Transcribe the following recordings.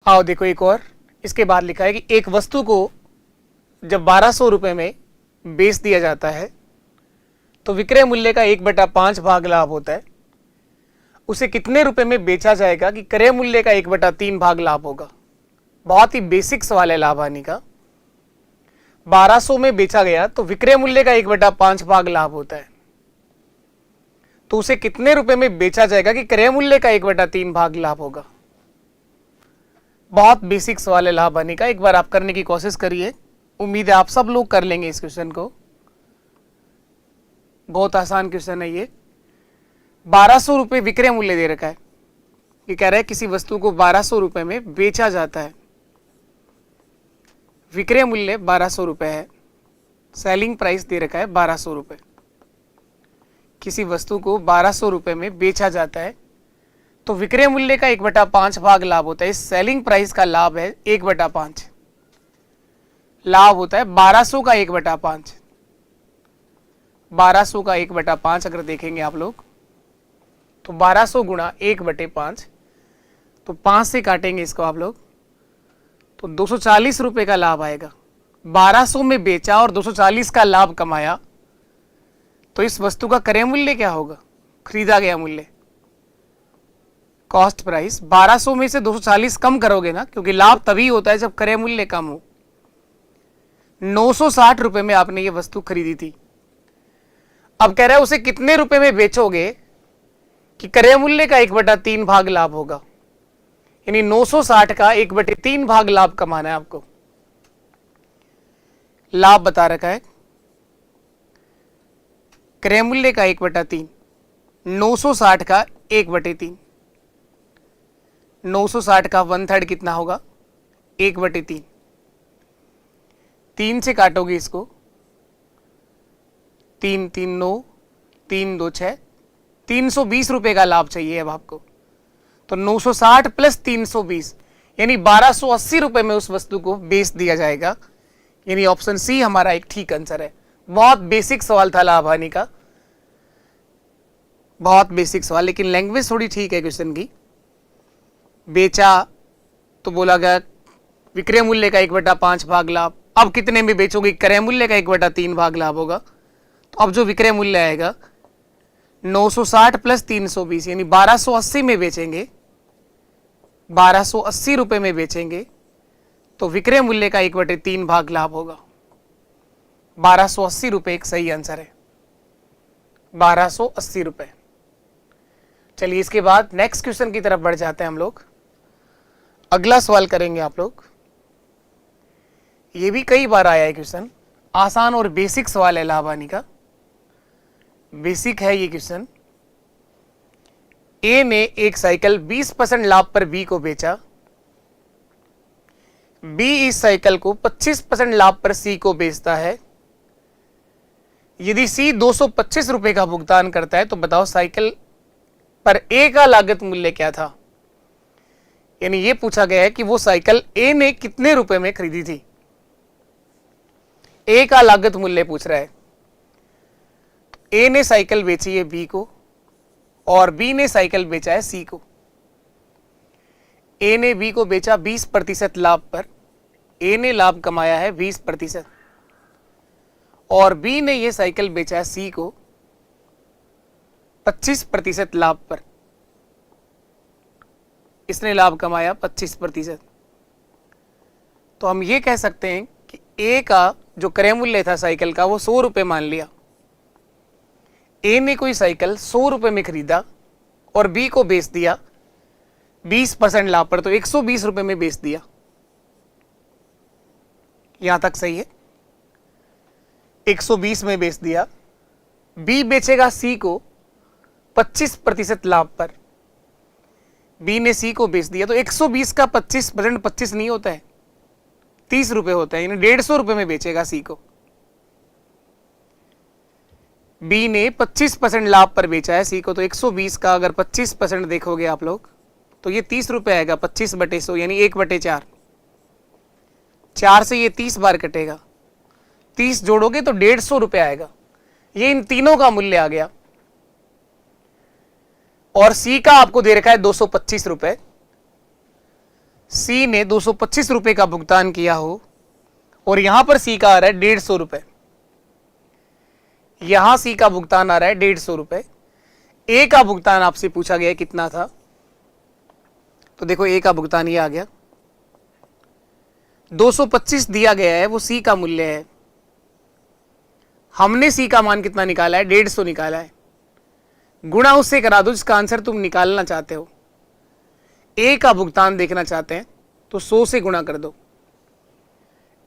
आओ देखो एक और, इसके बाद लिखा है कि एक वस्तु को जब 1200 रुपए में बेच दिया जाता है तो विक्रय मूल्य का 1/5 भाग लाभ होता है। उसे कितने रुपए में बेचा जाएगा कि क्रय मूल्य का 1/3 भाग लाभ होगा। बहुत ही बेसिक सवाल है लाभ हानि का। 1200 में बेचा गया तो विक्रय मूल्य का 1/5 भाग लाभ होता है, तो उसे कितने रुपए में बेचा जाएगा कि क्रय मूल्य का 1/3 भाग लाभ होगा। बहुत बेसिक सवाल है लाभ हानि का, एक बार आप करने की कोशिश करिए। उम्मीद है आप सब लोग कर लेंगे इस क्वेश्चन को। बहुत आसान क्वेश्चन है ये। 1200 रुपये विक्रय मूल्य दे रखा है, ये कह रहा है किसी वस्तु को 1200 रुपये में बेचा जाता है। विक्रय मूल्य 1200 रुपये है, सेलिंग प्राइस दे रखा है 1200 रुपये। किसी वस्तु को 1200 रुपये में बेचा जाता है तो विक्रय मूल्य का 1/5 भाग लाभ होता है। इस सेलिंग प्राइस का लाभ है 1/5, लाभ होता है 1200 का 1/5। 1200 का 1/5 अगर देखेंगे आप लोग तो 1200 गुणा 1/5, तो 5 से काटेंगे इसको आप लोग तो 240 रुपए का लाभ आएगा। 1200 में बेचा और 240 का लाभ कमाया, तो इस वस्तु का क्रय मूल्य क्या होगा, खरीदा गया मूल्य, कॉस्ट प्राइस। 1200 में से 240 कम करोगे ना, क्योंकि लाभ तभी होता है जब क्रय मूल्य कम हो। 960 रुपए में आपने ये वस्तु खरीदी थी। अब कह रहा है उसे कितने रुपए में बेचोगे कि क्रय मूल्य का 1/3 भाग लाभ होगा। यानी 960 का 1/3 भाग लाभ कमाना है आपको। लाभ बता रखा है, क्रय मूल्य का 1/3, 960 का 1/3, 960 का 1/3 कितना होगा, 1/3। 3 से काटोगे इसको, 3 3 9, 3 2 6, 320 रुपए का लाभ चाहिए अब आपको। तो 960 प्लस 320 यानी 1280 रुपए में उस वस्तु को बेच दिया जाएगा। यानी ऑप्शन सी हमारा एक ठीक आंसर है। बहुत बेसिक सवाल था लाभ हानि का, बहुत बेसिक सवाल, लेकिन लैंग्वेज थोड़ी ठीक है क्वेश्चन की। बेचा तो बोला गया विक्रय मूल्य का 1/5 भाग लाभ। अब कितने में बेचोगे, क्रय मूल्य का 1/3 भाग लाभ होगा। तो अब जो विक्रय मूल्य आएगा 960 प्लस 320 यानी 1280 में बेचेंगे, 1280 रुपए में बेचेंगे तो विक्रय मूल्य का 1/3 भाग लाभ होगा। 1280 रुपए एक सही आंसर है, 1280 रुपए। चलिए इसके बाद नेक्स्ट क्वेश्चन की तरफ बढ़ जाते हैं हम लोग। अगला सवाल करेंगे आप लोग। ये भी कई बार आया है क्वेश्चन, आसान और बेसिक सवाल है लाभ हानि का। बेसिक है ये क्वेश्चन। ए ने एक साइकिल 20% लाभ पर बी को बेचा। बी इस साइकिल को 25% लाभ पर सी को बेचता है। यदि सी 225 रुपए का भुगतान करता है तो बताओ साइकिल पर ए का लागत मूल्य क्या था। यानी ये पूछा गया है कि वो साइकिल ए ने कितने रुपए में खरीदी थी। ए का लागत मूल्य पूछ रहा है। ए ने साइकिल बेची है बी को और बी ने साइकिल बेचा है सी को। ए ने बी को बेचा 20% लाभ पर, ए ने लाभ कमाया है 20% और बी ने यह साइकिल बेचा है सी को 25% लाभ पर, इसने लाभ कमाया 25%। तो हम ये कह सकते हैं कि ए का जो क्रय मूल्य था साइकिल का वो 100 रुपए मान लिया। ए ने कोई साइकिल 100 रुपए में खरीदा और बी को बेच दिया 20% लाभ पर, तो 120 रुपए में बेच दिया। यहां तक सही है, 120 में बेच दिया। बी बेचेगा सी को 25% लाभ पर, बी ने सी को बेच दिया। तो 120 का 25% 25 नहीं होता है, 30 रुपए होता है, यानी 150 रुपए में बेचेगा सी को। बी ने 25% लाभ पर बेचा है सी को, तो 120 का अगर 25% देखोगे आप लोग तो ये 30 रुपए आएगा। 25/100 यानी 1/4। 4 से ये 30 बार कटेगा, 30 जोड़ोगे तो 150 रुपए आएगा। ये इन तीनों का मूल्य आ गया। और सी का आपको दे रखा है 225 रुपए। सी ने 225 रुपए का भुगतान किया हो और यहां पर सी का आ रहा है 150 रुपए, यहां सी का भुगतान आ रहा है 150 रुपए, ए का भुगतान आपसे पूछा गया कितना था, तो देखो ए का भुगतान ये आ गया 225 दिया गया है, वो सी का मूल्य है। हमने सी का मान कितना निकाला है, 150 निकाला है, गुणा उससे करा दो जिसका आंसर तुम निकालना चाहते हो। ए का भुगतान देखना चाहते हैं तो 100 से गुणा कर दो,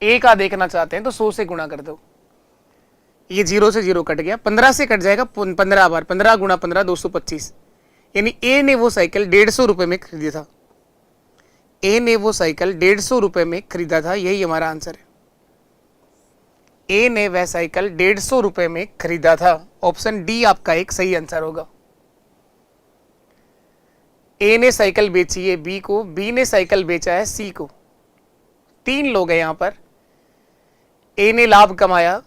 ए का देखना चाहते हैं तो 100 से गुणा कर दो, ये 0 से 0 कट गया, 15 से कट जाएगा 15 बार, 15 गुणा 15 225, यानी ए ने वो साइकिल 150 रुपए में खरीदा था, ए ने वो साइकिल 150 रुपए में खरीदा था, यही हमारा आंसर है। ए ने वह साइकिल 150 रुपए में खरीदा था, ऑप्शन डी आपका एक सही आंसर होगा। ए ने साइकिल बेची है बी को, बी ने साइकिल बेचा है सी को, 3 लोग हैं यहां पर। ए ने लाभ कमाया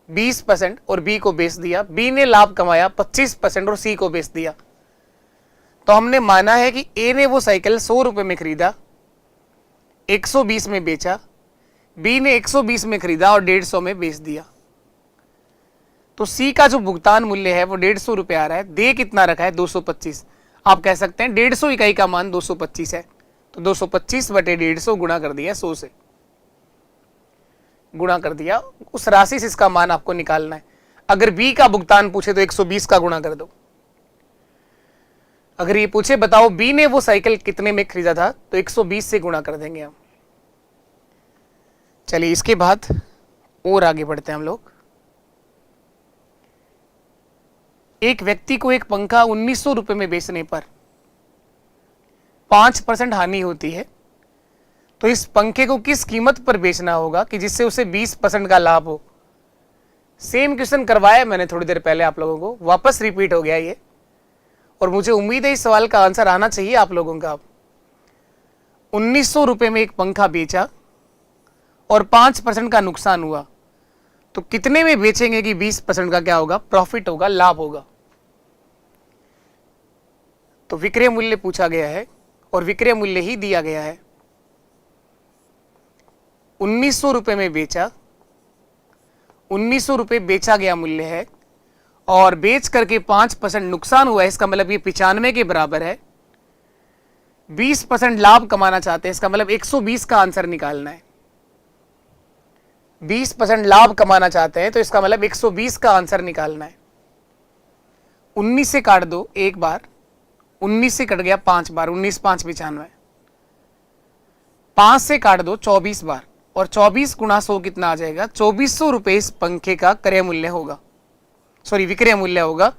20% और बी को बेच दिया, बी ने लाभ कमाया 25% और सी को बेच दिया। तो हमने माना है कि ए ने वो साइकिल 100 रुपए में खरीदा, 120 में बेचा, बी ने 120 में खरीदा और 150 में बेच दिया। तो सी का जो भुगतान मूल्य है वो 150 रुपए आ रहा है, दे कितना रखा है 225। आप कह सकते हैं 150 इकाई का मान 225 है, तो 225 बटे 150 गुणा कर दिया 100 से, गुणा कर दिया, उस राशि से इसका मान आपको निकालना है। अगर बी का भुगतान पूछे तो 120 का गुणा कर दो। अगर ये पूछे बताओ बी ने वो साइकिल कितने में खरीदा था, तो 120 से गुणा कर देंगे हम। चलिए इसके बाद और आगे बढ़ते हैं हम लोग। एक व्यक्ति को एक पंखा 1900 रुपए में बेचने पर 5% हानि होती है, तो इस पंखे को किस कीमत पर बेचना होगा कि जिससे उसे 20% का लाभ हो। सेम क्वेश्चन करवाया मैंने थोड़ी देर पहले आप लोगों को, वापस रिपीट हो गया ये, और मुझे उम्मीद है इस सवाल का आंसर आना चाहिए आप लोगों का। 1900 रुपए में एक पंखा बेचा और 5% का नुकसान हुआ, तो कितने में बेचेंगे कि 20% का क्या होगा, प्रॉफिट होगा, लाभ होगा। तो विक्रय मूल्य पूछा गया है और विक्रय मूल्य ही दिया गया है। 1900 रुपए में बेचा, 1900 रुपए बेचा गया मूल्य है और बेच करके 5% नुकसान हुआ है, इसका मतलब ये 95 के बराबर है। 20% लाभ कमाना चाहते हैं, इसका मतलब 120 का आंसर निकालना है। 20% लाभ कमाना चाहते हैं तो इसका मतलब 120 का आंसर निकालना है। 19 से काट दो एक बार, 19 से कट गया 5 बार, 19 5 95, 5 से काट दो 24 बार, और 24 गुणा 100 कितना आ जाएगा, 2400 रुपए इस पंखे का क्रय मूल्य होगा, सॉरी विक्रय मूल्य होगा।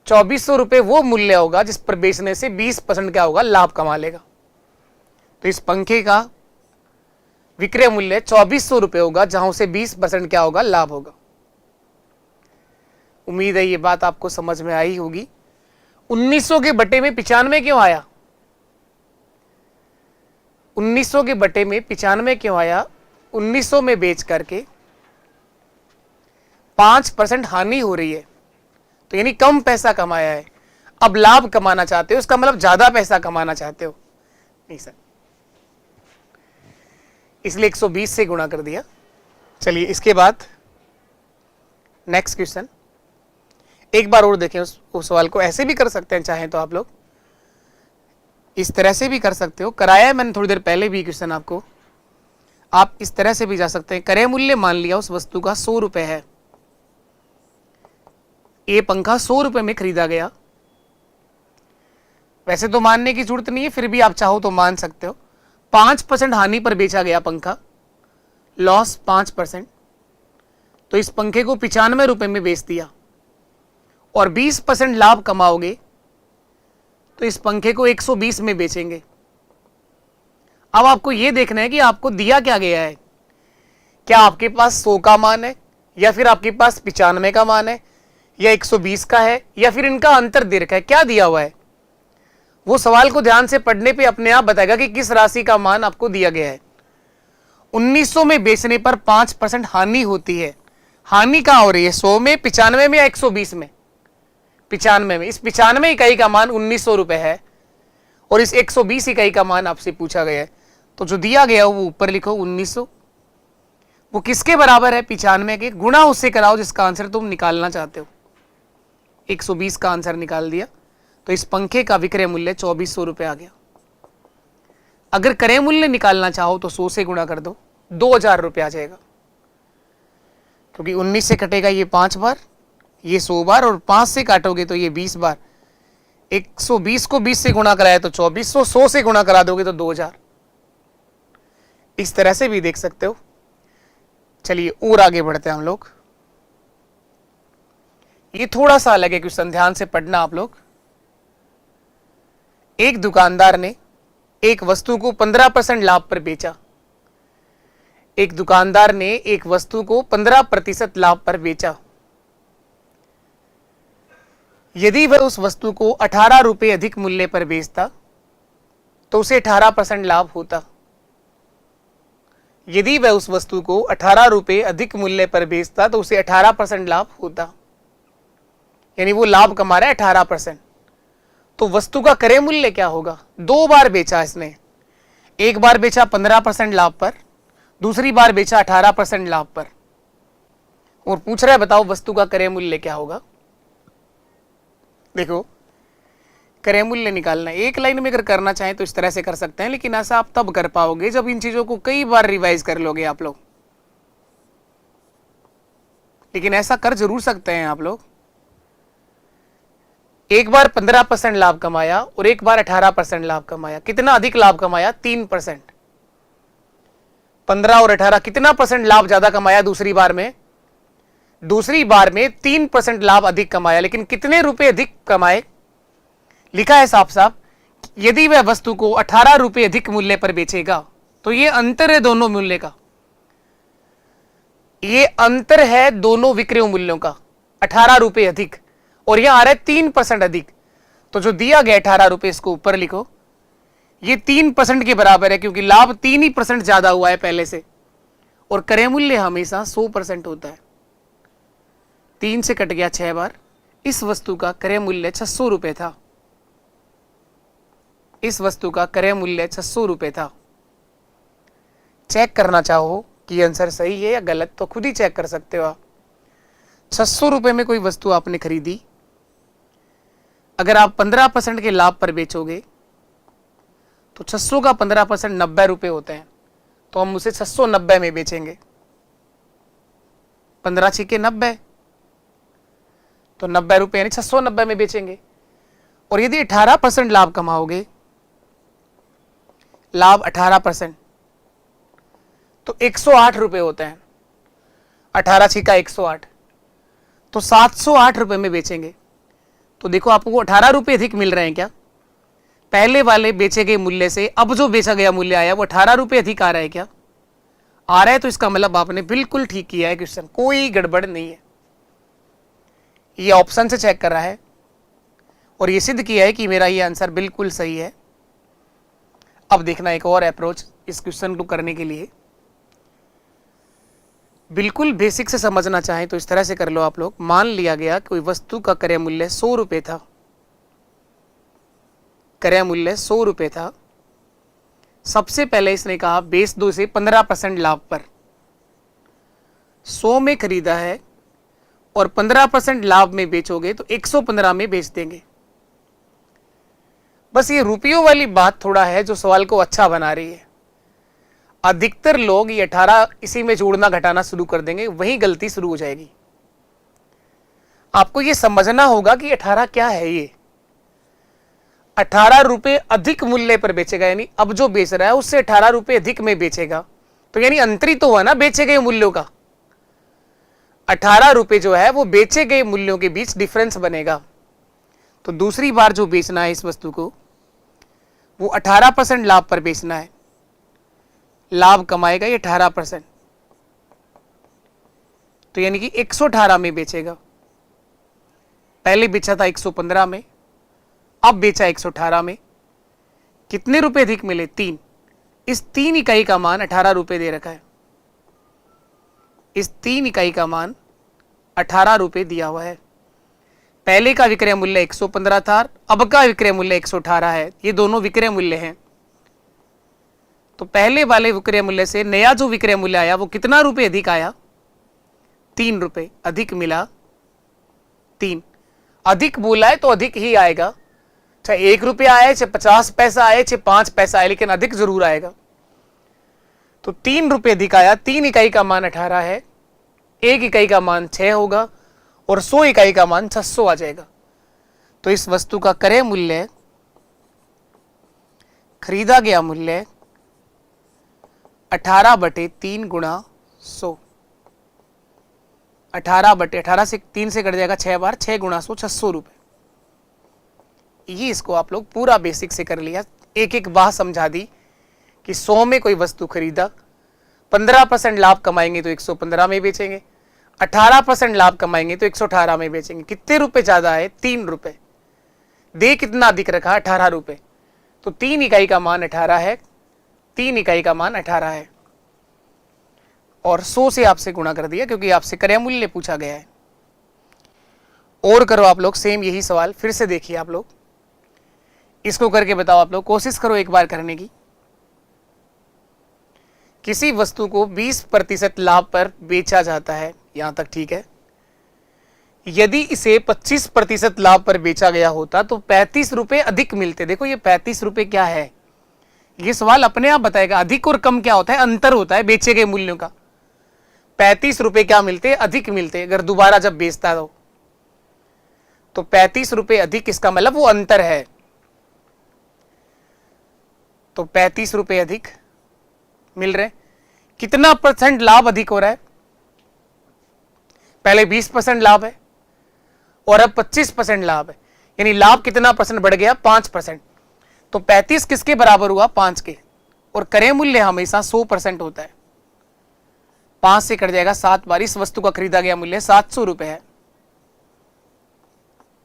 2400 रुपए वो मूल्य होगा जिस पर बेचने से 20% क्या होगा, लाभ कमा लेगा। तो इस पंखे का विक्रय मूल्य 2400 रुपए होगा, जहां उसे 20% क्या होगा, लाभ होगा। उम्मीद है ये बात आपको समझ में आई होगी। 1900 के बटे में 95 क्यों आया, 1900 के बटे में 95 क्यों आया, 1900 में बेच करके 5% हानि हो रही है, तो यानी कम पैसा कमाया है। अब लाभ कमाना चाहते हो, इसका मतलब ज्यादा पैसा कमाना चाहते हो, नहीं सर, इसलिए 120 से गुणा कर दिया। चलिए इसके बाद नेक्स्ट क्वेश्चन एक बार और देखें। उस सवाल को ऐसे भी कर सकते हैं, चाहें तो आप लोग इस तरह से भी कर सकते हो, कराया है मैंने थोड़ी देर पहले भी क्वेश्चन आपको। आप इस तरह से भी जा सकते हैं। क्रय मूल्य मान लिया उस वस्तु का 100 रुपए है, ये पंखा 100 रुपए में खरीदा गया। वैसे तो मानने की जरूरत नहीं है, फिर भी आप चाहो तो मान सकते हो। 5% हानि पर बेचा गया पंखा, लॉस 5%, तो इस पंखे को 95 रुपए में बेच दिया और 20% लाभ कमाओगे तो इस पंखे को 120 में बेचेंगे। अब आपको यह देखना है कि आपको दिया क्या गया है, क्या आपके पास 100 का मान है, या फिर आपके पास 95 का मान है, या 120 का है, या फिर इनका अंतर दे रखा है, क्या दिया हुआ है। वो सवाल को ध्यान से पढ़ने पे अपने आप बताएगा कि किस राशि का मान आपको दिया गया है। 1900 में बेचने पर 5% हानि होती है। हानि कहां हो रही है, 100 में, 95 में या 120 में, 95 में। इस 95 इकाई का मान 1900 रुपए है और इस 120 इकाई का मान आपसे पूछा गया है, तो जो दिया गया हो वो ऊपर लिखो 1900। वो किसके बराबर है? 95 के। गुणा उससे कराओ जिसका आंसर तुम निकालना चाहते हो। 120 का आंसर निकाल दिया, तो इस पंखे का विक्रय मूल्य 2400 रुपये आ गया। अगर क्रय मूल्य निकालना चाहो तो 100 से गुणा कर दो, 2000 रुपये आ जाएगा, क्योंकि 19 से कटेगा ये 5 बार, ये 100 बार, और 5 से काटोगे तो ये 20 बार। 120 को 20 से गुणा कराया तो 2400, 100 से गुणा करा दोगे तो 2000। इस तरह से भी देख सकते हो। चलिए और आगे बढ़ते हैं हम लोग। ये थोड़ा सा अलग है क्वेश्चन, ध्यान से पढ़ना आप लोग। एक दुकानदार ने एक वस्तु को 15% लाभ पर बेचा। एक दुकानदार ने एक वस्तु को 15% लाभ पर बेचा। यदि वह उस वस्तु को 18 रुपये अधिक मूल्य पर बेचता तो उसे 18% लाभ होता। यदि वह उस वस्तु को 18 रुपये अधिक मूल्य पर बेचता तो उसे 18% लाभ होता, यानी वो लाभ कमा रहा है 18%। तो वस्तु का क्रय मूल्य क्या होगा? 2 बार बेचा इसने, एक बार बेचा 15% लाभ पर, दूसरी बार बेचा 18% लाभ पर, और पूछ रहा है बताओ वस्तु का क्रय मूल्य क्या होगा। देखो, क्रय मूल्य निकालना एक लाइन में अगर करना चाहें तो इस तरह से कर सकते हैं, लेकिन ऐसा आप तब कर पाओगे जब इन चीजों को कई बार रिवाइज कर लोगे आप लोग। लेकिन ऐसा कर जरूर सकते हैं आप लोग। एक बार 15% लाभ कमाया और एक बार 18% लाभ कमाया। कितना अधिक लाभ कमाया? 3%। 15 और 18 कितना परसेंट लाभ ज्यादा कमाया? दूसरी बार में 3% लाभ अधिक कमाया। लेकिन कितने रुपए अधिक कमाए? लिखा है साफ साफ, यदि वह वस्तु को 18 रुपये अधिक मूल्य पर बेचेगा, तो ये अंतर है दोनों मूल्य का, ये अंतर है दोनों विक्रय मूल्यों का, 18 रुपये अधिक, और यह आ रहा है 3% अधिक। तो जो दिया गया 18 रुपये, इसको ऊपर लिखो, ये 3% के बराबर है, क्योंकि लाभ 3% ज्यादा हुआ है पहले से, और क्रय मूल्य हमेशा 100% होता है। 3 से कट गया 6 बार। इस वस्तु का क्रय मूल्य 600 रुपये था। इस वस्तु का क्रय मूल्य 600 रुपये था। चेक करना चाहो कि आंसर सही है या गलत, तो खुद ही चेक कर सकते हो आप। 600 रुपये में कोई वस्तु आपने खरीदी, अगर आप 15% के लाभ पर बेचोगे तो 600 का 15% 90 रुपये होते हैं, तो हम उसे 690 में बेचेंगे। 15 छिके 90, तो 90 रुपये यानी 690 में बेचेंगे। और यदि 18% लाभ कमाओगे, लाभ 18%, तो 108 रुपये होते हैं। 18 छिका 108, तो 708 रुपये में बेचेंगे। तो देखो आपको 18 रुपये अधिक मिल रहे हैं क्या? पहले वाले बेचे गए मूल्य से अब जो बेचा गया मूल्य आया वो 18 रुपये अधिक आ रहा है क्या? आ रहा है। तो इसका मतलब आपने बिल्कुल ठीक किया है क्वेश्चन, कोई गड़बड़ नहीं है। ये ऑप्शन से चेक कर रहा है और ये सिद्ध किया है कि मेरा ये आंसर बिल्कुल सही है। अब देखना एक और अप्रोच इस क्वेश्चन को करने के लिए, बिल्कुल बेसिक से समझना चाहें तो इस तरह से कर लो आप लोग। मान लिया गया कोई वस्तु का क्रय मूल्य 100 रुपये था, क्रय मूल्य 100 रुपये था। सबसे पहले इसने कहा बेच दो से 15% लाभ पर। 100 में खरीदा है और 15% लाभ में बेचोगे तो 115 में बेच देंगे। बस ये रुपयों वाली बात थोड़ा है जो सवाल को अच्छा बना रही है। अधिकतर लोग ये 18 इसी में जोड़ना घटाना शुरू कर देंगे, वही गलती शुरू हो जाएगी। आपको ये समझना होगा कि 18 क्या है। ये 18 रुपये अधिक मूल्य पर बेचेगा, यानी अब जो बेच रहा है उससे 18 रुपये अधिक में बेचेगा, तो यानी अंतरित तो हुआ ना बेचे गए मूल्यों का। 18 रुपये जो है वो बेचे गए मूल्यों के बीच डिफरेंस बनेगा। तो दूसरी बार जो बेचना है इस वस्तु को वो 18% लाभ पर बेचना है। लाभ कमाएगा ये 18%, तो यानी कि 118 में बेचेगा। पहले बेचा था 115 में, अब बेचा 118 में। कितने रुपए अधिक मिले? 3। इस 3 इकाई का मान 18 रुपए दे रखा है। इस 3 इकाई का मान 18 रुपए दिया हुआ है। पहले का विक्रय मूल्य 115 था, अब का विक्रय मूल्य 118 है। ये दोनों विक्रय मूल्य हैं। तो पहले वाले विक्रय मूल्य से नया जो विक्रय मूल्य आया वो कितना रुपए अधिक आया? 3 रुपए अधिक मिला। 3 अधिक बोला है तो अधिक ही आएगा, चाहे 1 रुपया आए, चाहे 50 पैसा आए, चाहे 5 पैसा आए, लेकिन अधिक जरूर आएगा। तो 3 रुपए अधिक आया। 3 इकाई का मान 18 है, 1 इकाई का मान 6 होगा और 100 इकाई का मान 600 आ जाएगा। तो इस वस्तु का क्रय मूल्य, खरीदा गया मूल्य 18/3 गुणा 100। 18/18 से 3 से कट जाएगा 6 बार, 6 गुणा 100, 600 रुपए। ये इसको आप लोग पूरा बेसिक से कर लिया, एक एक बात समझा दी कि 100 में कोई वस्तु खरीदा, 15% लाभ कमाएंगे तो 115 में बेचेंगे, 18% लाभ कमाएंगे तो 118 में बेचेंगे। कितने रुपए ज्यादा है? 3 रुपए। दे कितना अधिक रखा? 18 रुपए। तो 3 इकाई का मान 18 है, 3 इकाई का मान 18 है और 100 से आपसे गुणा कर दिया क्योंकि आपसे क्रय मूल्य पूछा गया है। और करो आप लोग सेम यही सवाल, फिर से देखिए आप लोग, इसको करके बताओ आप लोग, कोशिश करो एक बार करने की। किसी वस्तु को 20% लाभ पर बेचा जाता है, यहां तक ठीक है। यदि इसे 25% लाभ पर बेचा गया होता तो 35 रुपए अधिक मिलते। देखो ये 35 रुपए क्या है, ये सवाल अपने आप बताएगा। अधिक और कम क्या होता है? अंतर होता है बेचे गए मूल्यों का। 35 रुपए क्या मिलते? अधिक मिलते अगर दोबारा जब बेचता तो 35 रुपए अधिक, इसका मतलब वो अंतर है। तो 35 रुपए अधिक मिल रहे। कितना % लाभ अधिक हो रहा है? पहले 20% लाभ है और अब 25% लाभ है, यानी लाभ कितना % बढ़ गया? 5%। तो 35 किसके बराबर हुआ? 5 के। और क्रय मूल्य हमेशा 100% होता है। 5 से कट जाएगा 7 बार। इस वस्तु का खरीदा गया मूल्य 700 रुपए है।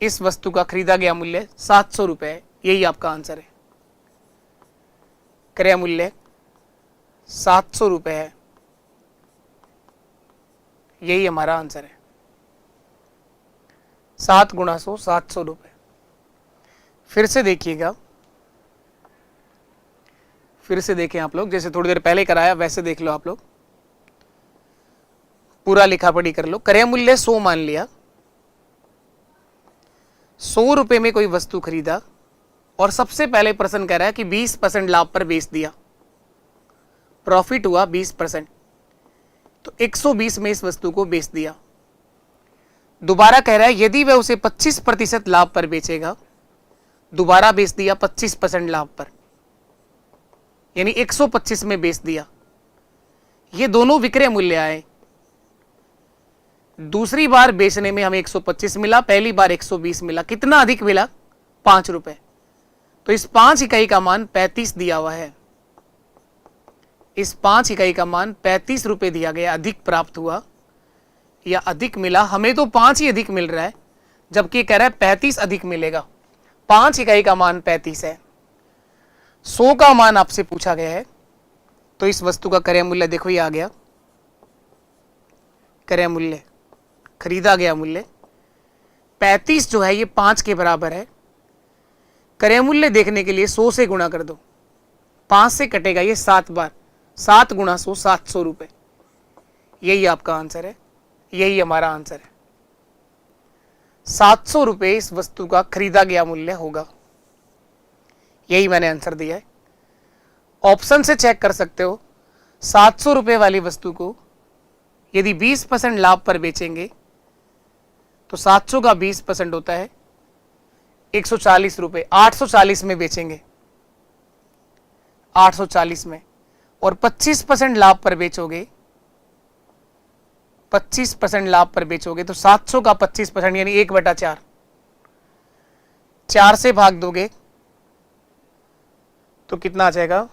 इस वस्तु का खरीदा गया मूल्य 700 रुपए है। यही आपका आंसर है। क्रय मूल्य 700 रुपए है, यही हमारा आंसर है। 7 गुणा 100, 700 रुपए। फिर से देखिएगा, फिर से देखें आप लोग, जैसे थोड़ी देर पहले कराया वैसे देख लो आप लोग, पूरा लिखा पढ़ी कर लो। क्रय मूल्य 100 मान लिया, 100 रुपए में कोई वस्तु खरीदा और सबसे पहले प्रश्न कह रहा है कि 20% लाभ पर बेच दिया, प्रॉफिट हुआ 20%, तो 120 में इस वस्तु को बेच दिया। दोबारा कह रहा है यदि वह उसे 25% लाभ पर बेचेगा, दोबारा बेच दिया 25% लाभ पर, यानी 125 में बेच दिया। ये दोनों विक्रय मूल्य आए। दूसरी बार बेचने में हमें 125 मिला, पहली बार 120 मिला। कितना अधिक मिला? 5 रुपए। तो इस 5 इकाई का मान 35 दिया हुआ है। इस 5 इकाई का मान 35 रुपए दिया गया, अधिक प्राप्त हुआ या अधिक मिला। हमें तो 5 ही अधिक मिल रहा है, जबकि कह रहा है 35 अधिक मिलेगा। 5 इकाई का मान 35 है, 100 का मान आपसे पूछा गया है। तो इस वस्तु का क्रय मूल्य देखो ये आ गया, क्रय मूल्य, खरीदा गया मूल्य 35 जो है ये 5 के बराबर है। क्रय मूल्य देखने के लिए 100 से गुणा कर दो, 5 से कटेगा ये 7 बार, 7 गुणा 100, 700 रुपए। यही आपका आंसर है, यही हमारा आंसर है। 700 रुपए इस वस्तु का खरीदा गया मूल्य होगा। यही मैंने आंसर दिया है। ऑप्शन से चेक कर सकते हो। 700 रुपए वाली वस्तु को यदि 20% लाभ पर बेचेंगे तो 700 का 20% होता है 140 रुपए। 840 में बेचेंगे, 840 में। और 25% लाभ पर बेचोगे, 25% लाभ पर बेचोगे तो 700 का 25% यानी 1/4, 4 से भाग दोगे तो कितना आ जाएगा?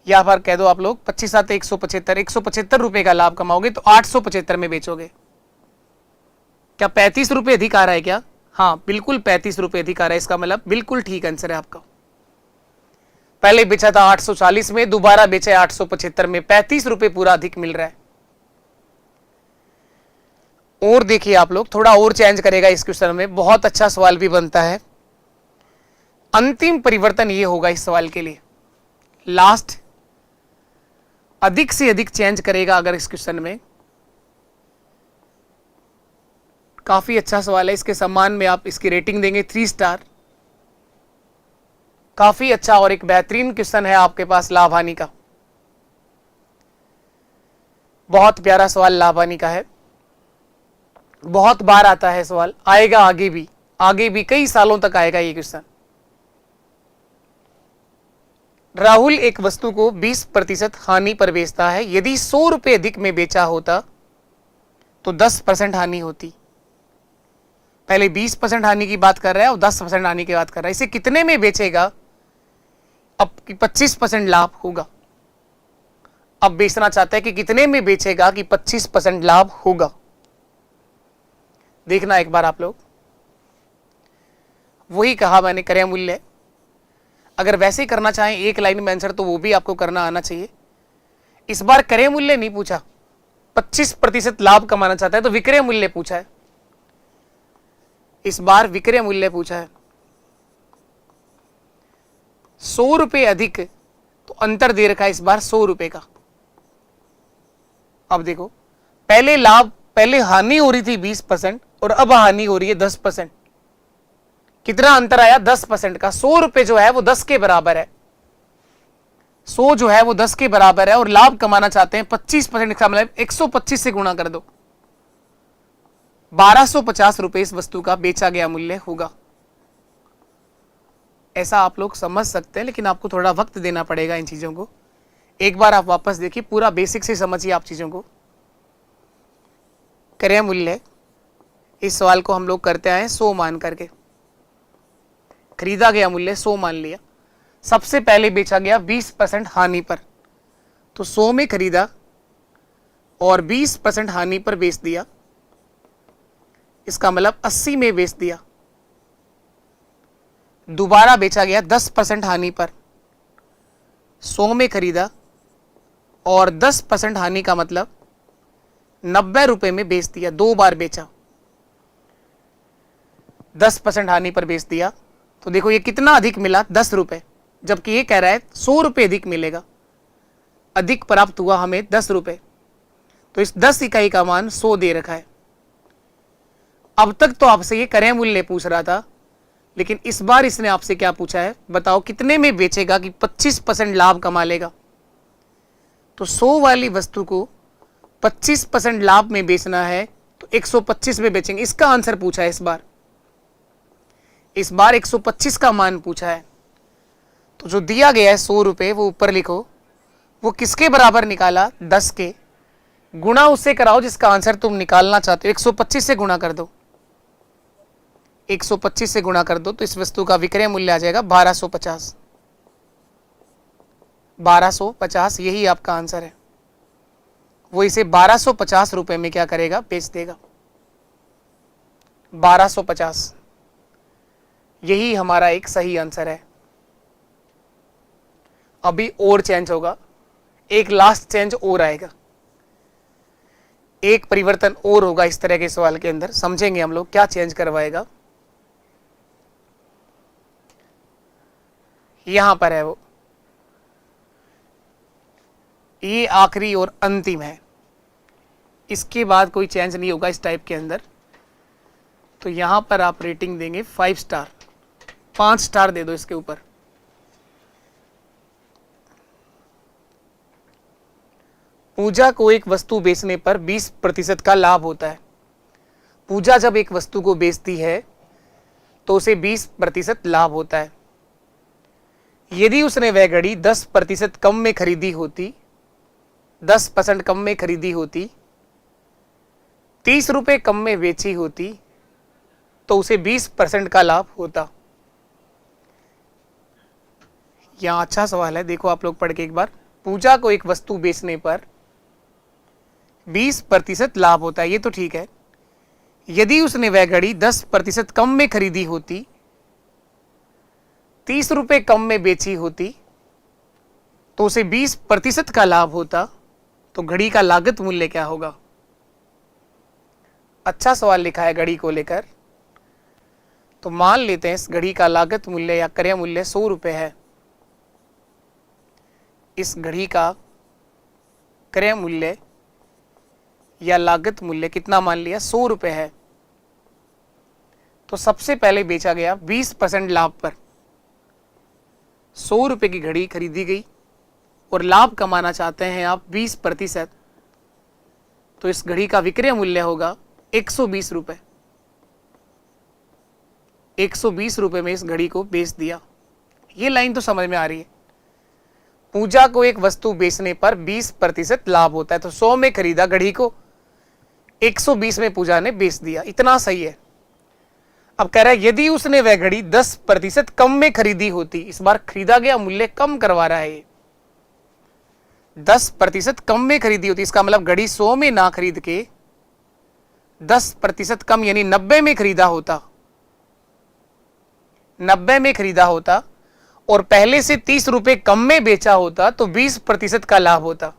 यहां पर कह दो आप लोग 25 7 175, 175 रुपए का लाभ कमाओगे तो 875 में बेचोगे। क्या 35 रुपए अधिक आ रहा है क्या? हाँ बिल्कुल 35 रुपए अधिक आ रहा है। इसका मतलब बिल्कुल ठीक आंसर है आपका। पहले बेचा था 840 में, दोबारा बेचा 875 में, 35 रुपए पूरा अधिक मिल रहा है। और देखिए आप लोग, थोड़ा और चेंज करेगा इस क्वेश्चन में, बहुत अच्छा सवाल भी बनता है। अंतिम परिवर्तन ये होगा इस सवाल के लिए, लास्ट अधिक से अधिक चेंज करेगा अगर इस क्वेश्चन में। काफी अच्छा सवाल है, इसके सम्मान में आप इसकी रेटिंग देंगे 3 स्टार। काफी अच्छा और एक बेहतरीन क्वेश्चन है आपके पास लाभ हानि का, बहुत प्यारा सवाल लाभ हानि का है। बहुत बार आता है सवाल, आएगा आगे भी कई सालों तक आएगा ये क्वेश्चन। राहुल एक वस्तु को 20% हानि पर बेचता है, यदि 100 रुपए अधिक में बेचा होता तो 10% हानि होती। पहले 20% हानि की बात कर रहा है और 10% हानि की बात कर रहा है। इसे कितने में बेचेगा? अब 25% लाभ होगा। अब बेचना चाहता है कि कितने में बेचेगा कि 25% लाभ होगा। देखना एक बार आप लोग, वही कहा मैंने क्रय मूल्य। अगर वैसे करना चाहें एक लाइन में आंसर तो वो भी आपको करना आना चाहिए। इस बार क्रय मूल्य नहीं पूछा, 25% लाभ कमाना चाहता है तो विक्रय मूल्य पूछा है। इस बार विक्रय मूल्य पूछा है। 100 रुपए अधिक तो अंतर दे रखा है इस बार 100 रुपए का। अब देखो, पहले हानि हो रही थी 20% और अब हानि हो रही है 10%। कितना अंतर आया? 10% का। 100 रुपए जो है वो 10 के बराबर है, 100 जो है वो 10 के बराबर है और लाभ कमाना चाहते हैं 25%। का मतलब 125 से गुणा कर दो, 1250 रुपए इस वस्तु का बेचा गया मूल्य होगा। ऐसा आप लोग समझ सकते हैं, लेकिन आपको थोड़ा वक्त देना पड़ेगा इन चीजों को। एक बार आप वापस देखिए, पूरा बेसिक से समझिए आप चीजों को। क्रय मूल्य, इस सवाल को हम लोग करते आए 100 मान करके। खरीदा गया मूल्य 100 मान लिया, सबसे पहले बेचा गया 20% हानि पर, तो 100 में खरीदा और 20% हानि पर बेच दिया। इसका मतलब 80 में बेच दिया। दोबारा बेचा गया 10% हानि पर, 100 में खरीदा और 10% हानि का मतलब 90 रुपए में बेच दिया। 2 बार बेचा, 10% हानि पर बेच दिया। तो देखो ये कितना अधिक मिला? 10 रुपए, जबकि ये कह रहा है 100 रुपए अधिक मिलेगा। अधिक प्राप्त हुआ हमें 10 रुपए, तो इस 10 इकाई का मान 100 दे रखा है। अब तक तो आपसे ये क्रय मूल्य पूछ रहा था, लेकिन इस बार इसने आपसे क्या पूछा है? बताओ कितने में बेचेगा कि 25% लाभ कमा लेगा। तो 100 वाली वस्तु को 25% लाभ में बेचना है तो 125 में बेचेंगे। इसका आंसर पूछा है इस बार 125 का मान पूछा है। तो जो दिया गया है 100 रुपए वो ऊपर लिखो, वो किसके बराबर निकाला? 10 के। गुणा उससे कराओ जिसका आंसर तुम निकालना चाहते हो। 125 से गुणा कर दो, 125 से गुणा कर दो तो इस वस्तु का विक्रय मूल्य आ जाएगा 1250। 1250 यही आपका आंसर है। वो इसे 1250 रुपए में क्या करेगा? बेच देगा। 1250 यही हमारा एक सही आंसर है। अभी और चेंज होगा, एक लास्ट चेंज और आएगा, एक परिवर्तन और होगा इस तरह के सवाल के अंदर। समझेंगे हम लोग क्या चेंज करवाएगा। यहां पर है वो, ये आखिरी और अंतिम है, इसके बाद कोई चेंज नहीं होगा इस टाइप के अंदर। तो यहां पर आप रेटिंग देंगे 5 स्टार, 5 स्टार दे दो इसके ऊपर। पूजा को एक वस्तु बेचने पर 20% का लाभ होता है। पूजा जब एक वस्तु को बेचती है तो उसे 20% लाभ होता है। यदि उसने वह घड़ी 10% कम में खरीदी होती, 10% कम में खरीदी होती, 30 रुपए कम में बेची होती तो उसे 20% का लाभ होता। यहां अच्छा सवाल है, देखो आप लोग पढ़ के एक बार। पूजा को एक वस्तु बेचने पर 20% लाभ होता है, ये तो ठीक है। यदि उसने वह घड़ी 10% कम में खरीदी होती, 30 रुपए कम में बेची होती तो उसे 20% का लाभ होता। तो घड़ी का लागत मूल्य क्या होगा? अच्छा सवाल लिखा है घड़ी को लेकर। तो मान लेते हैं इस घड़ी का लागत मूल्य या क्रय मूल्य 100 रुपये है। इस घड़ी का क्रय मूल्य या लागत मूल्य कितना मान लिया, 100 रुपये है। तो सबसे पहले बेचा गया 20% लाभ पर। 100 रुपये की घड़ी खरीदी गई और लाभ कमाना चाहते हैं आप 20%। तो इस घड़ी का विक्रय मूल्य होगा 120 रुपये। 120 रुपये में इस घड़ी को बेच दिया। ये लाइन तो समझ में आ रही है। पूजा को एक वस्तु बेचने पर 20% लाभ होता है। तो 100 में खरीदा घड़ी को, 120 में पूजा ने बेच दिया। इतना सही है। अब कह रहा है यदि उसने वह घड़ी 10% कम में खरीदी होती, इस बार खरीदा गया मूल्य कम करवा रहा है ये, 10% कम में खरीदी होती, इसका मतलब घड़ी 100 में ना खरीद के 10% कम यानी 90 में खरीदा होता, 90 में खरीदा होता और पहले से 30 रुपए कम में बेचा होता तो 20% का लाभ होता।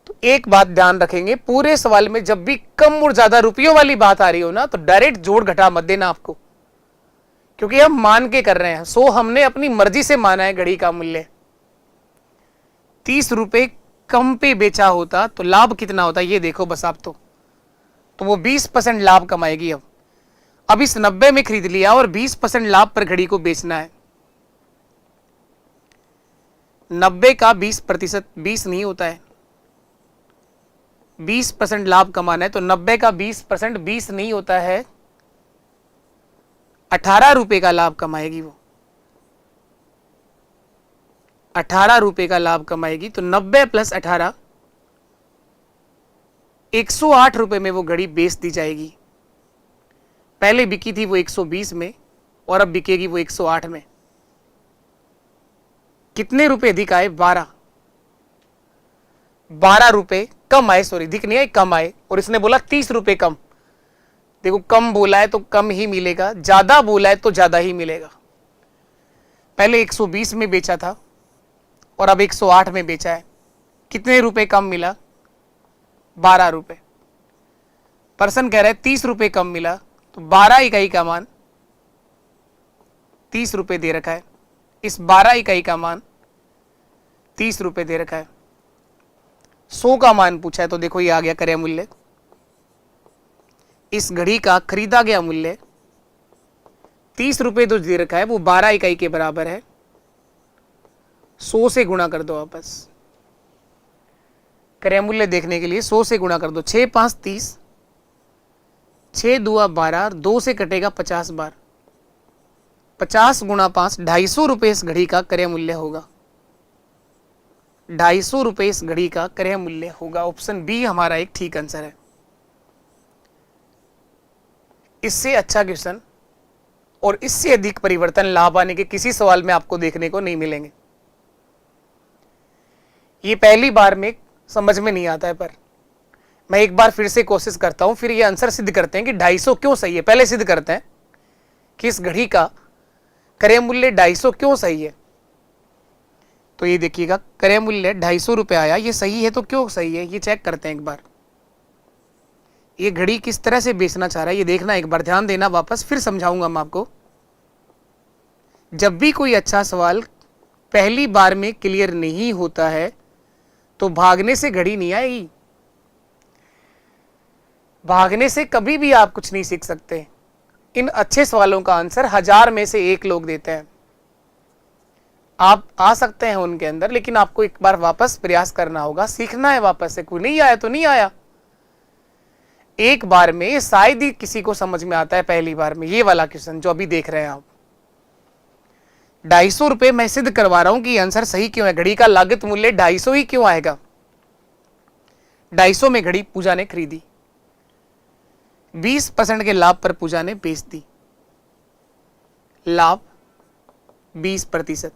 तो एक बात ध्यान रखेंगे, पूरे सवाल में जब भी कम और ज्यादा रुपयों वाली बात आ रही हो ना, तो डायरेक्ट जोड़ घटा मत देना आपको, क्योंकि हम मान के कर रहे हैं। 100 हमने अपनी मर्जी से माना है घड़ी का मूल्य। 30 रुपए कम पे बेचा होता तो लाभ कितना होता, ये देखो बस आप। तो वो 20% लाभ कमाएगी। अब इस 90 में खरीद लिया और 20% लाभ पर घड़ी को बेचना है। 90 का 20%, 20 नहीं होता है। 20% लाभ कमाना है तो 90 का 20% 20 नहीं होता है, 18 रुपए का लाभ कमाएगी वो। 18 रुपए का लाभ कमाएगी। तो 90 + 18, 108 रुपए में वो घड़ी बेच दी जाएगी। पहले बिकी थी वो 120 में और अब बिकेगी वो 108 में। कितने रुपए अधिक आए, 12 रुपए कम आए। सॉरी, अधिक नहीं आए, कम आए। और इसने बोला 30 रुपए कम। देखो, कम बोला है तो कम ही मिलेगा, ज्यादा बोला है तो ज्यादा ही मिलेगा। पहले 120 में बेचा था और अब 108 में बेचा है। कितने रुपए कम मिला, 12 रुपए। पर्सन कह रहा है 30 रुपए कम मिला, तो 12 इकाई का मान 30 रुपए दे रखा है। इस 12 इकाई का मान 30 रुपए दे रखा है। 100 का मान पूछा है तो देखो ये आ गया क्रय मूल्य। इस घड़ी का खरीदा गया मूल्य 30 रुपए जो दे रखा है वो 12 इकाई के बराबर है। 100 से गुणा कर दो आपस। क्रय मूल्य देखने के लिए 100 से गुणा कर दो। 6 × 5 = 30, 6 × 2 = 12, 2 से कटेगा 50 बार। 50 × 5 250 रुपए इस घड़ी का क्रय मूल्य होगा। 250 रुपए इस घड़ी का क्रय मूल्य होगा। ऑप्शन बी हमारा एक ठीक आंसर है। इससे अच्छा क्वेश्चन और इससे अधिक परिवर्तन लाभ आने के किसी सवाल में आपको देखने को नहीं मिलेंगे। ये पहली बार में समझ में नहीं आता है, पर मैं एक बार फिर से कोशिश करता हूं, फिर ये आंसर सिद्ध करते हैं कि 250 क्यों सही है। पहले सिद्ध करते हैं कि इस घड़ी का क्रय मूल्य 250 क्यों सही है। तो ये देखिएगा, क्रय मूल्य 250 रुपए आया, ये सही है तो क्यों सही है ये चेक करते हैं एक बार। ये घड़ी किस तरह से बेचना चाह रहा है ये देखना, एक बार ध्यान देना, वापस फिर समझाऊंगा मैं आपको। जब भी कोई अच्छा सवाल पहली बार में क्लियर नहीं होता है तो भागने से घड़ी नहीं आएगी। भागने से कभी भी आप कुछ नहीं सीख सकते। इन अच्छे सवालों का आंसर 1000 में से 1 लोग देते हैं। आप आ सकते हैं उनके अंदर, लेकिन आपको एक बार वापस प्रयास करना होगा, सीखना है वापस से। कोई नहीं आया तो नहीं आया, एक बार में शायद ही किसी को समझ में आता है पहली बार में। ये वाला क्वेश्चन जो अभी देख रहे हैं आप, 250 रुपए मैं सिद्ध करवा रहा हूं कि आंसर सही क्यों है। घड़ी का लागत मूल्य 250 ही क्यों आएगा। 250 में घड़ी पूजा ने खरीदी, 20% के लाभ पर पूजा ने बेच दी। लाभ 20%,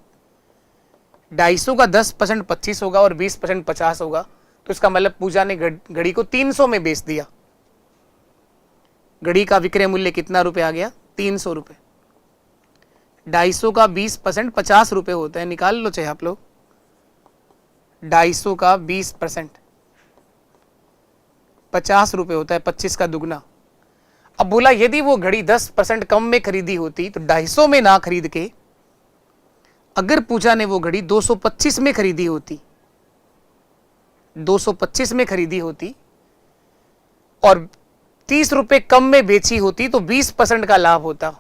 250 का 10% 25 होगा और 20% 50 होगा। तो इसका मतलब पूजा ने घड़ी को 300 में बेच दिया। घड़ी का विक्रय मूल्य कितना रुपए आ गया, 300 रुपए। 250 का 20% 50 रुपए होता है, निकाल लो चाहे आप लोग। 250 का 20% ₹50 होता है, 25 का दुगना। अब बोला यदि वो घड़ी 10% कम में खरीदी होती तो 250 में ना खरीद के अगर पूजा ने वो घड़ी 225 में खरीदी होती, 225 में खरीदी होती और ₹30 कम में बेची होती तो 20% का लाभ होता।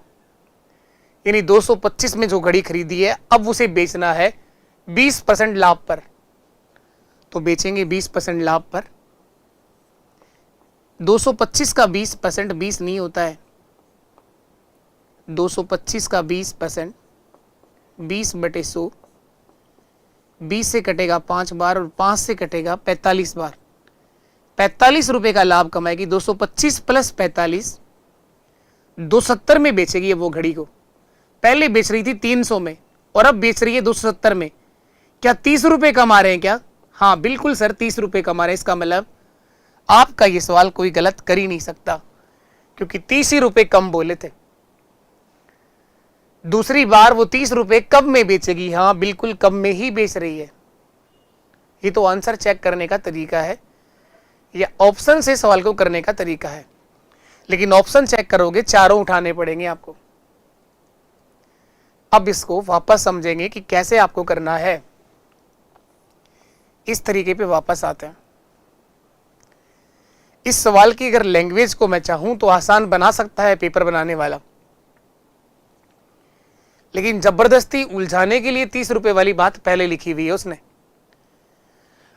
यानी 225 में जो घड़ी खरीदी है अब उसे बेचना है 20% लाभ पर, तो बेचेंगे 20% लाभ पर। 225 का 20% 20 नहीं होता है, 225 का 20% 20/100, 20 से कटेगा 5 बार और 5 से कटेगा 45 बार। ₹45 का लाभ कमाएगी। 225 प्लस 45 270 में बेचेगी वो घड़ी को। पहले बेच रही थी 300 में और अब बेच रही है 270 में। क्या ₹30 कमा रहे हैं क्या? हाँ बिल्कुल सर, ₹30 कमा रहे हैं। इसका मतलब आपका ये सवाल कोई गलत कर ही नहीं सकता, क्योंकि ₹30 कम बोले थे। दूसरी बार वो ₹30 कब में बेचेगी? हाँ बिल्कुल कम में ही बेच रही है। ये तो आंसर चेक करने का तरीका है, या ऑप्शन से सवाल को करने का तरीका है। लेकिन ऑप्शन चेक करोगे चारों उठाने पड़ेंगे आपको। अब इसको वापस समझेंगे कि कैसे आपको करना है। इस तरीके पे वापस आते हैं। इस सवाल की अगर लैंग्वेज को मैं चाहूं तो आसान बना सकता है पेपर बनाने वाला, लेकिन जबरदस्ती उलझाने के लिए ₹30 वाली बात पहले लिखी हुई है उसने।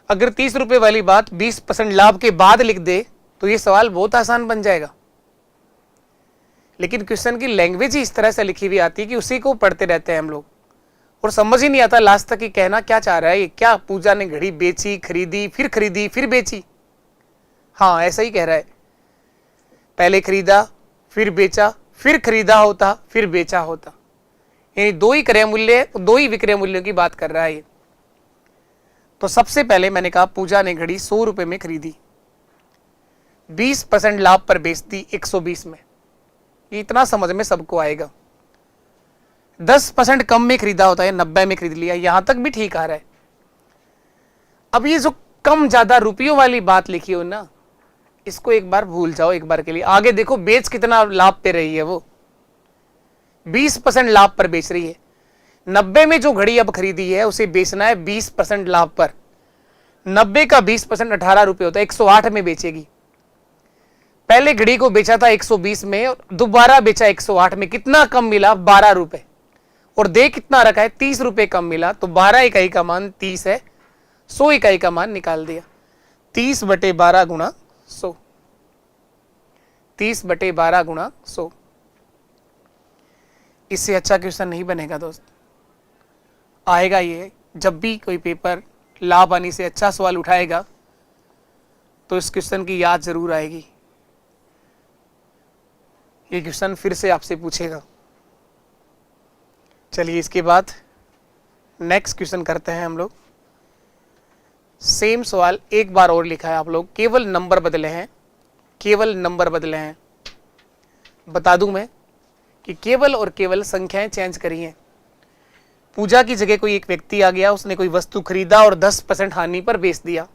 अगर ₹30 वाली बात 20% लाभ के बाद लिख दे तो ये सवाल बहुत आसान बन जाएगा। लेकिन क्वेश्चन की लैंग्वेज ही इस तरह से लिखी हुई आती है कि उसी को पढ़ते रहते हैं हम लोग और समझ ही नहीं आता लास्ट तक कि कहना क्या चाह रहा है ये। क्या पूजा ने घड़ी बेची, खरीदी फिर बेची? हाँ ऐसा ही कह रहा है। पहले खरीदा फिर बेचा, फिर खरीदा होता फिर बेचा होता, यानी दो ही क्रय मूल्य, दो ही विक्रय मूल्यों की बात कर रहा है ये। तो सबसे पहले मैंने कहा पूजा ने घड़ी ₹100 में खरीदी, 20% लाभ पर बेचती 120 में। ये इतना समझ में सबको आएगा। 10% कम में खरीदा होता है, 90 में खरीद लिया, यहां तक भी ठीक आ रहा है। अब ये जो कम ज्यादा रुपयों वाली बात लिखी हो ना, इसको एक बार भूल जाओ एक बार के लिए। आगे देखो बेच कितना लाभ पे रही है वो, 20% लाभ पर बेच रही है। 90 में जो घड़ी अब खरीदी है उसे बेचना है 20% लाभ पर। 90 का 20% ₹18 होता है, 108 में बेचेगी। पहले घड़ी को बेचा था 120 में और दोबारा बेचा 108 में। कितना कम मिला? ₹12। और दे कितना रखा है? ₹30 कम मिला। तो 12 इकाई का मान 30 है, 100 इकाई का मान निकाल दिया। 30/12 गुणा 100, 30/12 गुणा 100। इससे अच्छा क्वेश्चन नहीं बनेगा दोस्त। आएगा ये, जब भी कोई पेपर लाभ हानि से अच्छा सवाल उठाएगा तो इस क्वेश्चन की याद जरूर आएगी। ये क्वेश्चन फिर से आपसे पूछेगा। चलिए इसके बाद नेक्स्ट क्वेश्चन करते हैं हम लोग। सेम सवाल एक बार और लिखा है आप लोग, केवल नंबर बदले हैं, केवल नंबर बदले हैं। बता दूं मैं कि केवल और केवल संख्याएं चेंज करी हैं। पूजा की जगह कोई एक व्यक्ति आ गया, उसने कोई वस्तु खरीदा और 10% हानि पर बेच दिया।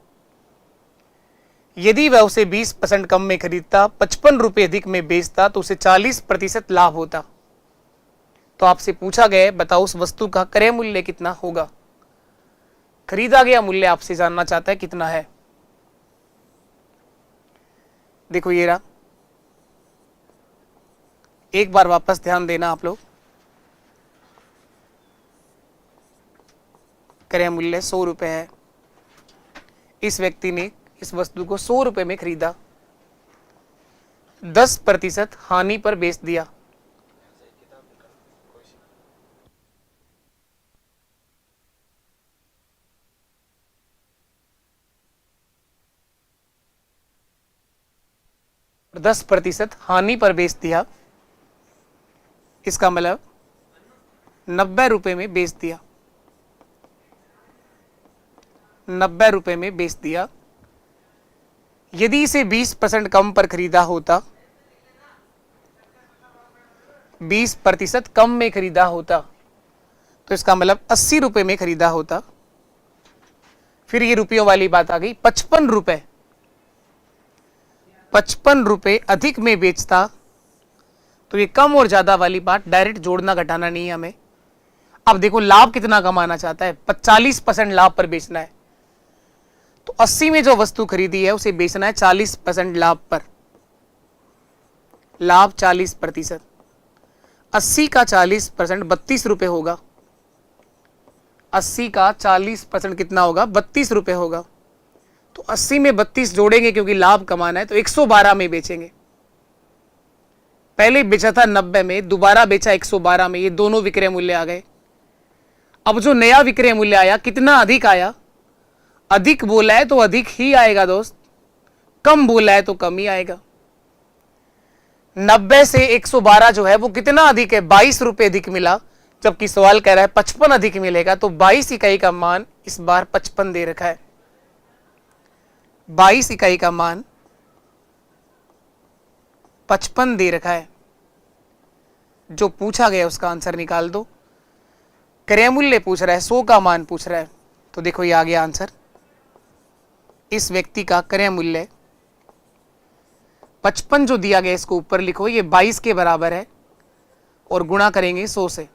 यदि वह उसे 20% कम में खरीदता, ₹55 अधिक में बेचता तो उसे 40% लाभ होता। तो आपसे पूछा गया बताओ उस वस्तु का क्रय मूल्य कितना होगा। खरीदा गया मूल्य आपसे जानना चाहता है कितना है। देखो ये रहा, एक बार वापस ध्यान देना आप लोग। क्रय मूल्य ₹100 है। इस व्यक्ति ने इस वस्तु को ₹100 में खरीदा, 10% हानि पर बेच दिया। %10 हानि पर बेच दिया, इसका मतलब ₹90 में बेच दिया, ₹90 में बेच दिया। यदि इसे 20% कम पर खरीदा होता, 20% कम में खरीदा होता तो इसका मतलब ₹80 में खरीदा होता। फिर ये रुपयों वाली बात आ गई, ₹55 55 रुपए अधिक में बेचता, तो ये कम और ज्यादा वाली बात डायरेक्ट जोड़ना घटाना नहीं है हमें। अब देखो लाभ कितना कमाना चाहता है, 40% लाभ पर बेचना है, तो 80 में जो वस्तु खरीदी है उसे बेचना है 40% लाभ पर। लाभ 40%, 80 का 40% 32 रुपए होगा। 80 का 40% कितना होगा, 32 रुपए होगा। तो 80 में 32 जोड़ेंगे क्योंकि लाभ कमाना है, तो 112 में बेचेंगे। पहले बेचा था 90 में, दोबारा बेचा 112 में, ये दोनों विक्रय मूल्य आ गए। अब जो नया विक्रय मूल्य आया कितना अधिक आया, अधिक बोला है तो अधिक ही आएगा दोस्त, कम बोला है तो कम ही आएगा। 90 से 112 जो है वो कितना अधिक है, 22 रुपए अधिक मिला, जबकि सवाल कह रहा है 55 अधिक मिलेगा, तो 22 इकाई का मान इस बार 55 दे रखा है। 22 इकाई का मान 55 दे रखा है। जो पूछा गया उसका आंसर निकाल दो। क्रय मूल्य पूछ रहा है, 100 का मान पूछ रहा है, तो देखो ये आ गया आंसर। इस व्यक्ति का क्रय मूल्य 55 जो दिया गया, इसको ऊपर लिखो, ये 22 के बराबर है और गुणा करेंगे 100 से,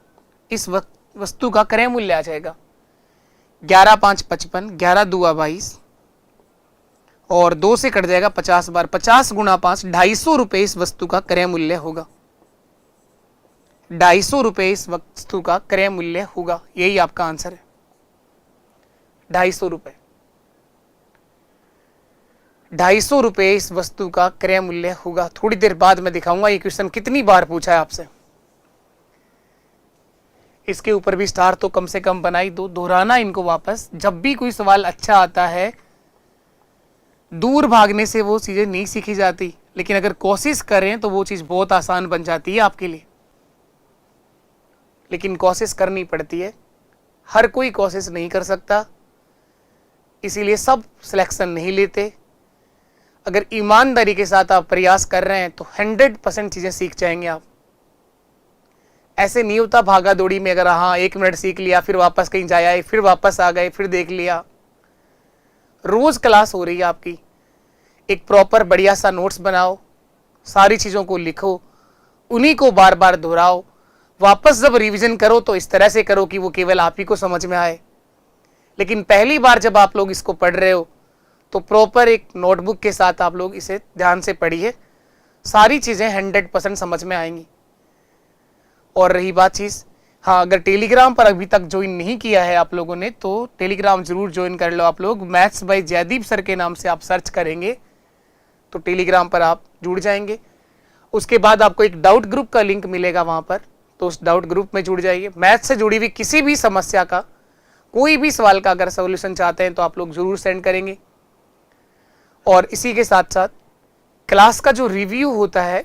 इस वस्तु का क्रय मूल्य आ जाएगा 11 5 55, 11 दूआ 22 और 2 से कट जाएगा 50 बार, 50 गुणा 5, 250 रुपए इस वस्तु का क्रय मूल्य होगा। 250 रुपए इस वस्तु का क्रय मूल्य होगा, यही आपका आंसर है, 250 रुपए। 250 रुपए इस वस्तु का क्रय मूल्य होगा। थोड़ी देर बाद मैं दिखाऊंगा ये क्वेश्चन कितनी बार पूछा है आपसे। इसके ऊपर भी स्टार तो कम से कम बनाई दो, दोहराना इनको वापस। जब भी कोई सवाल अच्छा आता है, दूर भागने से वो चीजें नहीं सीखी जाती, लेकिन अगर कोशिश करें तो वो चीज बहुत आसान बन जाती है आपके लिए। लेकिन कोशिश करनी पड़ती है, हर कोई कोशिश नहीं कर सकता, इसीलिए सब सिलेक्शन नहीं लेते। अगर ईमानदारी के साथ आप प्रयास कर रहे हैं तो 100% चीजें सीख जाएंगे आप। ऐसे नहीं होता भागा दौड़ी में, अगर हाँ 1 मिनट सीख लिया फिर वापस कहीं जाया आए, फिर वापस आ गए, फिर देख लिया। रोज क्लास हो रही है आपकी, एक प्रॉपर बढ़िया सा नोट्स बनाओ, सारी चीजों को लिखो, उन्हीं को बार बार दोहराओ। वापस जब रिवीजन करो तो इस तरह से करो कि वो केवल आप ही को समझ में आए। लेकिन पहली बार जब आप लोग इसको पढ़ रहे हो तो प्रॉपर एक नोटबुक के साथ आप लोग इसे ध्यान से पढ़िए, सारी चीजें 100% समझ में आएंगी। और रही बात चीज, हाँ अगर टेलीग्राम पर अभी तक ज्वाइन नहीं किया है आप लोगों ने तो टेलीग्राम जरूर ज्वाइन कर लो आप लोग। मैथ्स बाय जयदीप सर के नाम से आप सर्च करेंगे तो टेलीग्राम पर आप जुड़ जाएंगे। उसके बाद आपको एक डाउट ग्रुप का लिंक मिलेगा वहां पर, तो उस डाउट ग्रुप में जुड़ जाइए। मैथ से जुड़ी हुई किसी भी समस्या का, कोई भी सवाल का अगर सोल्यूशन चाहते हैं तो आप लोग जरूर सेंड करेंगे। और इसी के साथ साथ क्लास का जो रिव्यू होता है,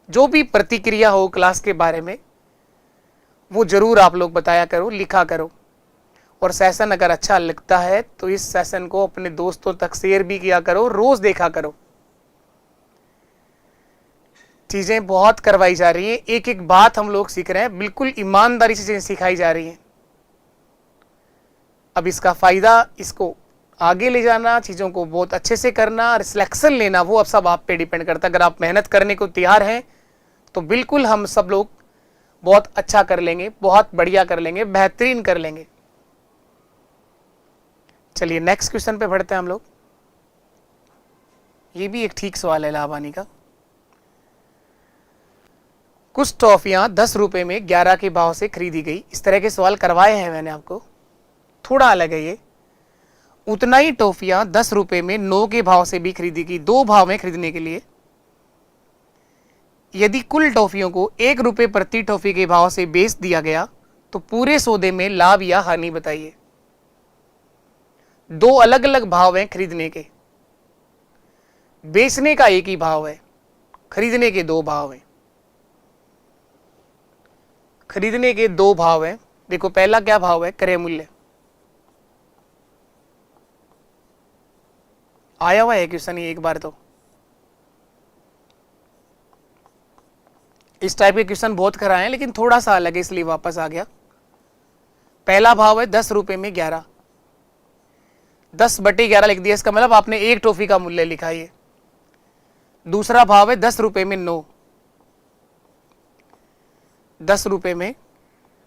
जो भी प्रतिक्रिया हो क्लास के बारे में, वो जरूर आप लोग बताया करो, लिखा करो। और सेशन अगर अच्छा लगता है तो इस सेशन को अपने दोस्तों तक शेयर भी किया करो, रोज देखा करो। चीजें बहुत करवाई जा रही हैं, एक एक बात हम लोग सीख रहे हैं, बिल्कुल ईमानदारी से चीजें सिखाई जा रही हैं। अब इसका फायदा, इसको आगे ले जाना, चीजों को बहुत अच्छे से करना और सिलेक्शन लेना, वो अब सब आप पे डिपेंड करता है। अगर आप मेहनत करने को तैयार हैं तो बिल्कुल हम सब लोग बहुत अच्छा कर लेंगे, बहुत बढ़िया कर लेंगे, बेहतरीन कर लेंगे। चलिए नेक्स्ट क्वेश्चन पे बढ़ते हैं हम लोग। ये भी एक ठीक सवाल है लाभानी का। कुछ टॉफियां 10 रुपए में 11 के भाव से खरीदी गई। इस तरह के सवाल करवाए हैं मैंने आपको, थोड़ा अलग है ये। उतना ही टॉफियां 10 रुपए में 9 के भाव से भी खरीदी गई, 2 भाव में खरीदने के लिए। यदि कुल टॉफियों को 1 रुपए प्रति टॉफी के भाव से बेच दिया गया तो पूरे सौदे में लाभ या हानि बताइए। 2 अलग अलग भाव हैं खरीदने के, बेचने का एक ही भाव है, खरीदने के 2 भाव हैं। खरीदने के 2 भाव हैं। देखो पहला क्या भाव है, क्रय मूल्य। आया हुआ है क्वेश्चन ये एक बार तो। इस टाइप के क्वेश्चन बहुत कराए हैं लेकिन थोड़ा सा अलग है इसलिए वापस आ गया। पहला भाव है 10 रुपए में 11, 10/11 लिख दिया, इसका मतलब आपने एक टॉफी का मूल्य लिखा है। दूसरा भाव है 10 रुपए में 9, 10 रुपए में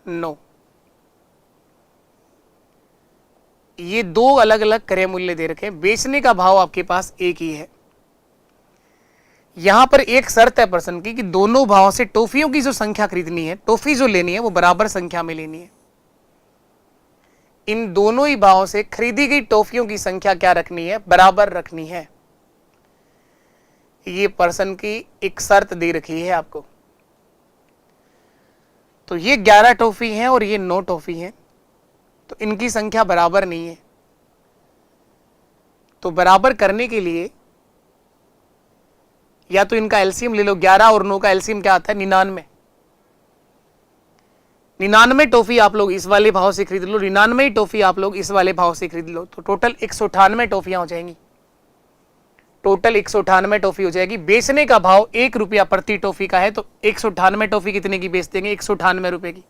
9। ये दो अलग अलग क्रय मूल्य दे रखे हैं, बेचने का भाव आपके पास एक ही है। यहां पर एक शर्त है प्रश्न की कि दोनों भावों से टॉफियों की जो संख्या खरीदनी है, टॉफी जो लेनी है वो बराबर संख्या में लेनी है। इन दोनों ही भावों से खरीदी गई टॉफियों की संख्या क्या रखनी है, बराबर रखनी है। ये प्रश्न की एक शर्त दे रखी है आपको। तो ये 11 टॉफी हैं और ये 9 टॉफी हैं, तो इनकी संख्या बराबर नहीं है। तो बराबर करने के लिए या तो इनका एलसीएम ले लो। 11 और 9 का एलसीएम क्या आता है, 99। 99 टॉफी आप लोग इस वाले भाव से खरीद लो, 99 टॉफी आप लोग इस वाले भाव से खरीद लो, तो टोटल 198 टॉफियां हो जाएंगी। टोटल 198 टॉफी हो जाएगी। बेचने का भाव 1 रुपया प्रति टॉफी का है, तो 198 टॉफी कितने की बेच देंगे, 198 रुपए की।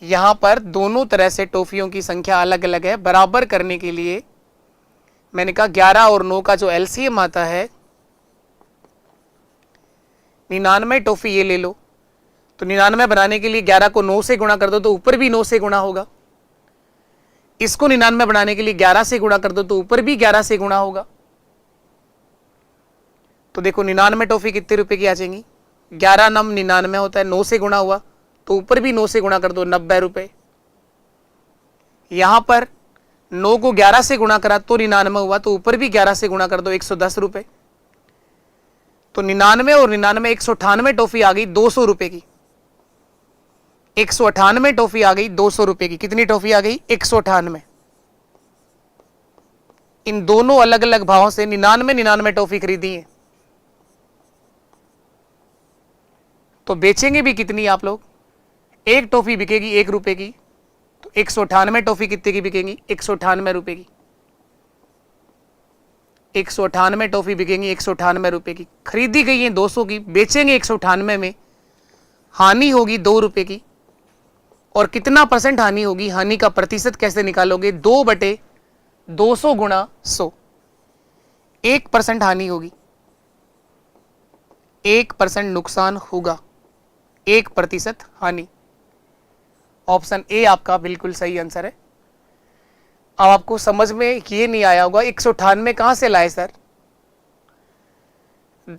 यहां पर दोनों तरह से टॉफियों की संख्या अलग अलग है। बराबर करने के लिए मैंने कहा 11 और 9 का जो एलसीएम आता है 99 टॉफी ये ले लो। तो 99 बनाने के लिए 11 को 9 से गुणा कर दो तो ऊपर भी 9 से गुणा होगा। इसको 99 बनाने के लिए 11 से गुणा कर दो तो ऊपर भी 11 से गुणा होगा। तो देखो 99 टॉफी कितने रुपए की आ जाएंगी, 11 नम 99 होता है, 9 से गुणा हुआ तो ऊपर भी 9 से गुणा कर दो, 90 रुपए। यहां पर 9 को 11 से गुणा करा तो 99 हुआ, तो ऊपर भी 11 से गुणा कर दो, 110 रुपए। तो 99 और 99 198 टॉफी आ गई 200 रुपए की। 198 टॉफी आ गई 200 रुपए की। कितनी टॉफी आ गई, 198। इन दोनों अलग अलग भावों से 99 टॉफी खरीदी है। तो बेचेंगे भी कितनी आप लोग, एक टॉफी बिकेगी 1 रुपए की, तो 198 टॉफी कितने की बिकेंगी, 198 रुपए की। 198 टॉफी बिकेंगी 198 रुपए की। खरीदी गई है 200 की, बेचेंगे 198 में, हानि होगी 2 रुपए की। और कितना परसेंट हानि होगी, हानि का प्रतिशत कैसे निकालोगे, 2/200 गुणा 100। 1% हानि होगी, 1% नुकसान होगा, 1% हानि। ऑप्शन ए आपका बिल्कुल सही आंसर है। अब आपको समझ में ये नहीं आया होगा 198 कहां से लाए सर।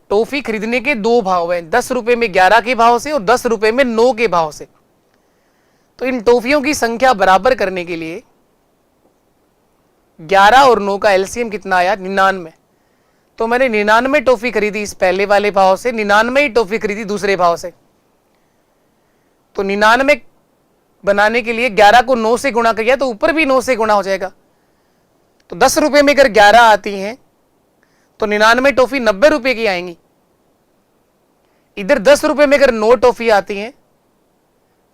टॉफी खरीदने के दो भाव हैं, 10 रुपए में 11 के भाव से और 10 रुपए में 9 के भाव से। तो इन टॉफियों की संख्या बराबर करने के लिए 11 और 9 का एलसीएम कितना आया, 99। तो मैंने 99 टॉफी खरीदी इस पहले वाले भाव से, 99 टॉफी खरीदी दूसरे भाव से। तो 99 बनाने के लिए 11 को 9 से गुणा किया तो ऊपर भी 9 से गुणा हो जाएगा। तो 10 रुपए में अगर 11 आती हैं तो 99 टॉफी 90 रुपए की आएंगी। इधर 10 रुपए में अगर 9 टॉफी आती हैं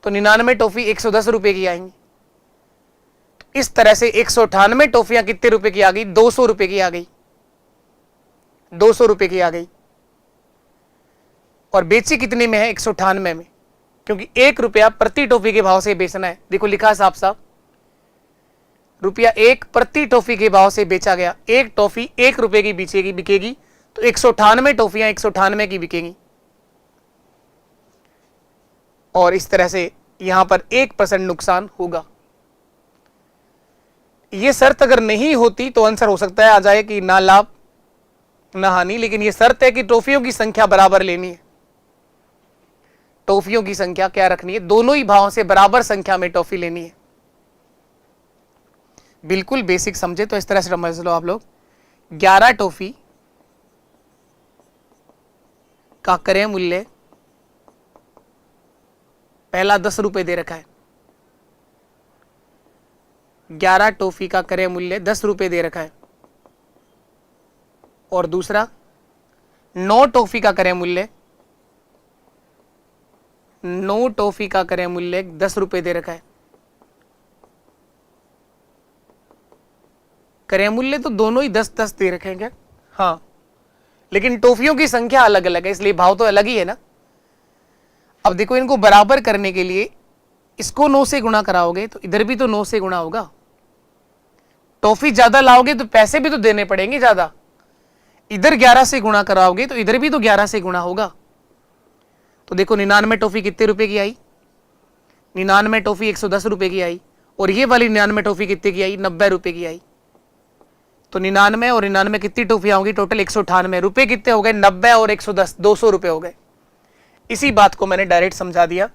तो 99 टॉफी 110 रुपए की आएंगी। तो इस तरह से 198 टॉफियां कितने रुपए की आ गई, 200 रुपए की आ गई, 200 रुपए की आ गई। और बेची कितने में है, 198 में, क्योंकि 1 रुपया प्रति टॉफी के भाव से बेचना है। देखो लिखा साफ साफ, रुपया 1 प्रति टॉफी के भाव से बेचा गया। एक टॉफी 1 रुपए की बिकेगी तो 198 टॉफियां 198 की बिकेंगी। और इस तरह से यहां पर 1% नुकसान होगा। यह शर्त अगर नहीं होती तो आंसर हो सकता है आ जाए कि ना लाभ ना हानि, लेकिन यह शर्त है कि टॉफियों की संख्या बराबर लेनी है। टॉफियों की संख्या क्या रखनी है, दोनों ही भावों से बराबर संख्या में टॉफी लेनी है। बिल्कुल बेसिक समझे तो इस तरह से समझ लो आप लोग। 11 टॉफी का क्रय मूल्य पहला 10 रुपए दे रखा है। 11 टॉफी का क्रय मूल्य 10 रुपए दे रखा है। और दूसरा 9 टॉफी का क्रय मूल्य, 9 टॉफी का क्रय मूल्य 10 रुपए दे रखा है। क्रय मूल्य तो दोनों ही 10-10 दे रखे हैं क्या, हाँ, लेकिन टॉफियों की संख्या अलग अलग है, इसलिए भाव तो अलग ही है ना। अब देखो इनको बराबर करने के लिए इसको 9 से गुणा कराओगे तो इधर भी तो 9 से गुणा होगा। टॉफी ज्यादा लाओगे तो पैसे भी तो देने पड़ेंगे ज्यादा। इधर 11 से गुणा कराओगे तो इधर भी तो 11 से गुणा होगा। तो देखो 99 टॉफी कितने रुपए की आई, 99 टॉफी 110 रुपए की आई, और ये वाली 99 टॉफी कितने की आई, 90 रुपए की आई। तो 99 और 99 कितनी टॉफी होंगी, टोटल 198 रुपए कितने हो गए, 90 और 110, 200 रुपए हो गए। इसी बात को मैंने डायरेक्ट समझा दिया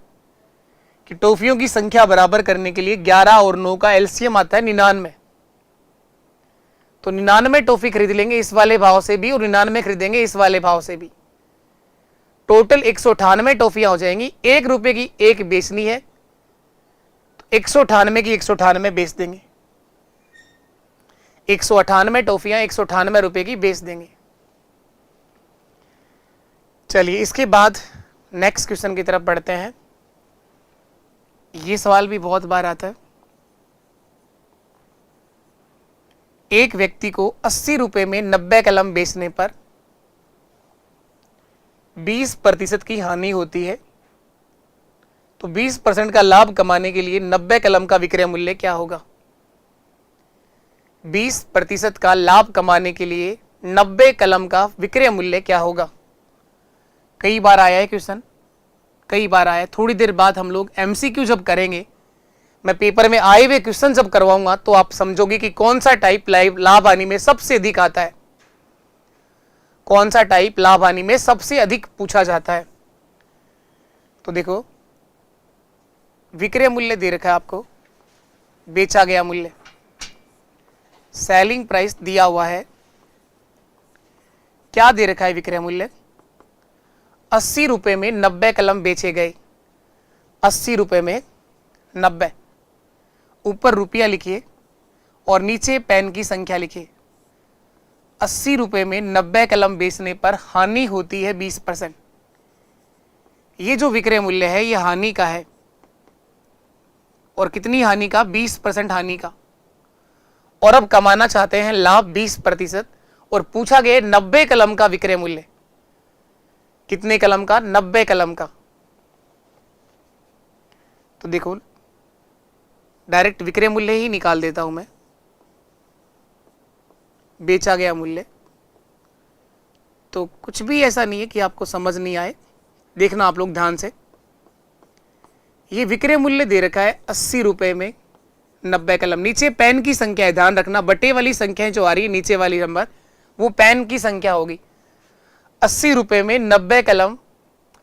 कि टॉफियों की संख्या बराबर करने के लिए 11 और 9 का एलसीएम आता है 99। तो 99 टॉफी खरीद लेंगे इस वाले भाव से भी और 99 खरीदेंगे इस वाले भाव से भी, टोटल 198 टॉफियां हो जाएंगी। 1 रुपए की एक बेचनी है तो 198 की 198 बेच देंगे, 198 टॉफियां 198 रुपए की बेच देंगे। चलिए इसके बाद नेक्स्ट क्वेश्चन की तरफ बढ़ते हैं। ये सवाल भी बहुत बार आता है। एक व्यक्ति को 80 रुपए में 90 कलम बेचने पर 20% की हानि होती है, तो 20% का लाभ कमाने के लिए 90 कलम का विक्रय मूल्य क्या होगा। 20% का लाभ कमाने के लिए 90 कलम का विक्रय मूल्य क्या होगा। कई बार आया है क्वेश्चन, कई बार आया है। थोड़ी देर बाद हम लोग एमसीक्यू जब करेंगे, मैं पेपर में आए हुए क्वेश्चन जब करवाऊंगा तो आप समझोगे कि कौन सा टाइप लाभ हानि में सबसे अधिक आता है, कौन सा टाइप लाभ हानि में सबसे अधिक पूछा जाता है। तो देखो विक्रय मूल्य दे रखा है आपको, बेचा गया मूल्य, सेलिंग प्राइस दिया हुआ है। क्या दे रखा है विक्रय मूल्य, 80 रुपए में 90 कलम बेचे गए, 80 रुपए में 90, ऊपर रुपया लिखिए और नीचे पेन की संख्या लिखिए। 80 रुपए में 90 कलम बेचने पर हानि होती है 20%। ये जो विक्रय मूल्य है ये हानि का है, और कितनी हानि का, 20% हानि का। और अब कमाना चाहते हैं लाभ 20%, और पूछा गया 90 कलम का विक्रय मूल्य। कितने कलम का, 90 कलम का। तो देखो डायरेक्ट विक्रय मूल्य ही निकाल देता हूं मैं, बेचा गया मूल्य। तो कुछ भी ऐसा नहीं है कि आपको समझ नहीं आए, देखना आप लोग ध्यान से। ये विक्रय मूल्य दे रखा है 80 रुपए में 90 कलम, नीचे पेन की संख्या है, ध्यान रखना बटे वाली संख्याएं जो आ रही है नीचे वाली नंबर वो पेन की संख्या होगी। 80 रुपए में 90 कलम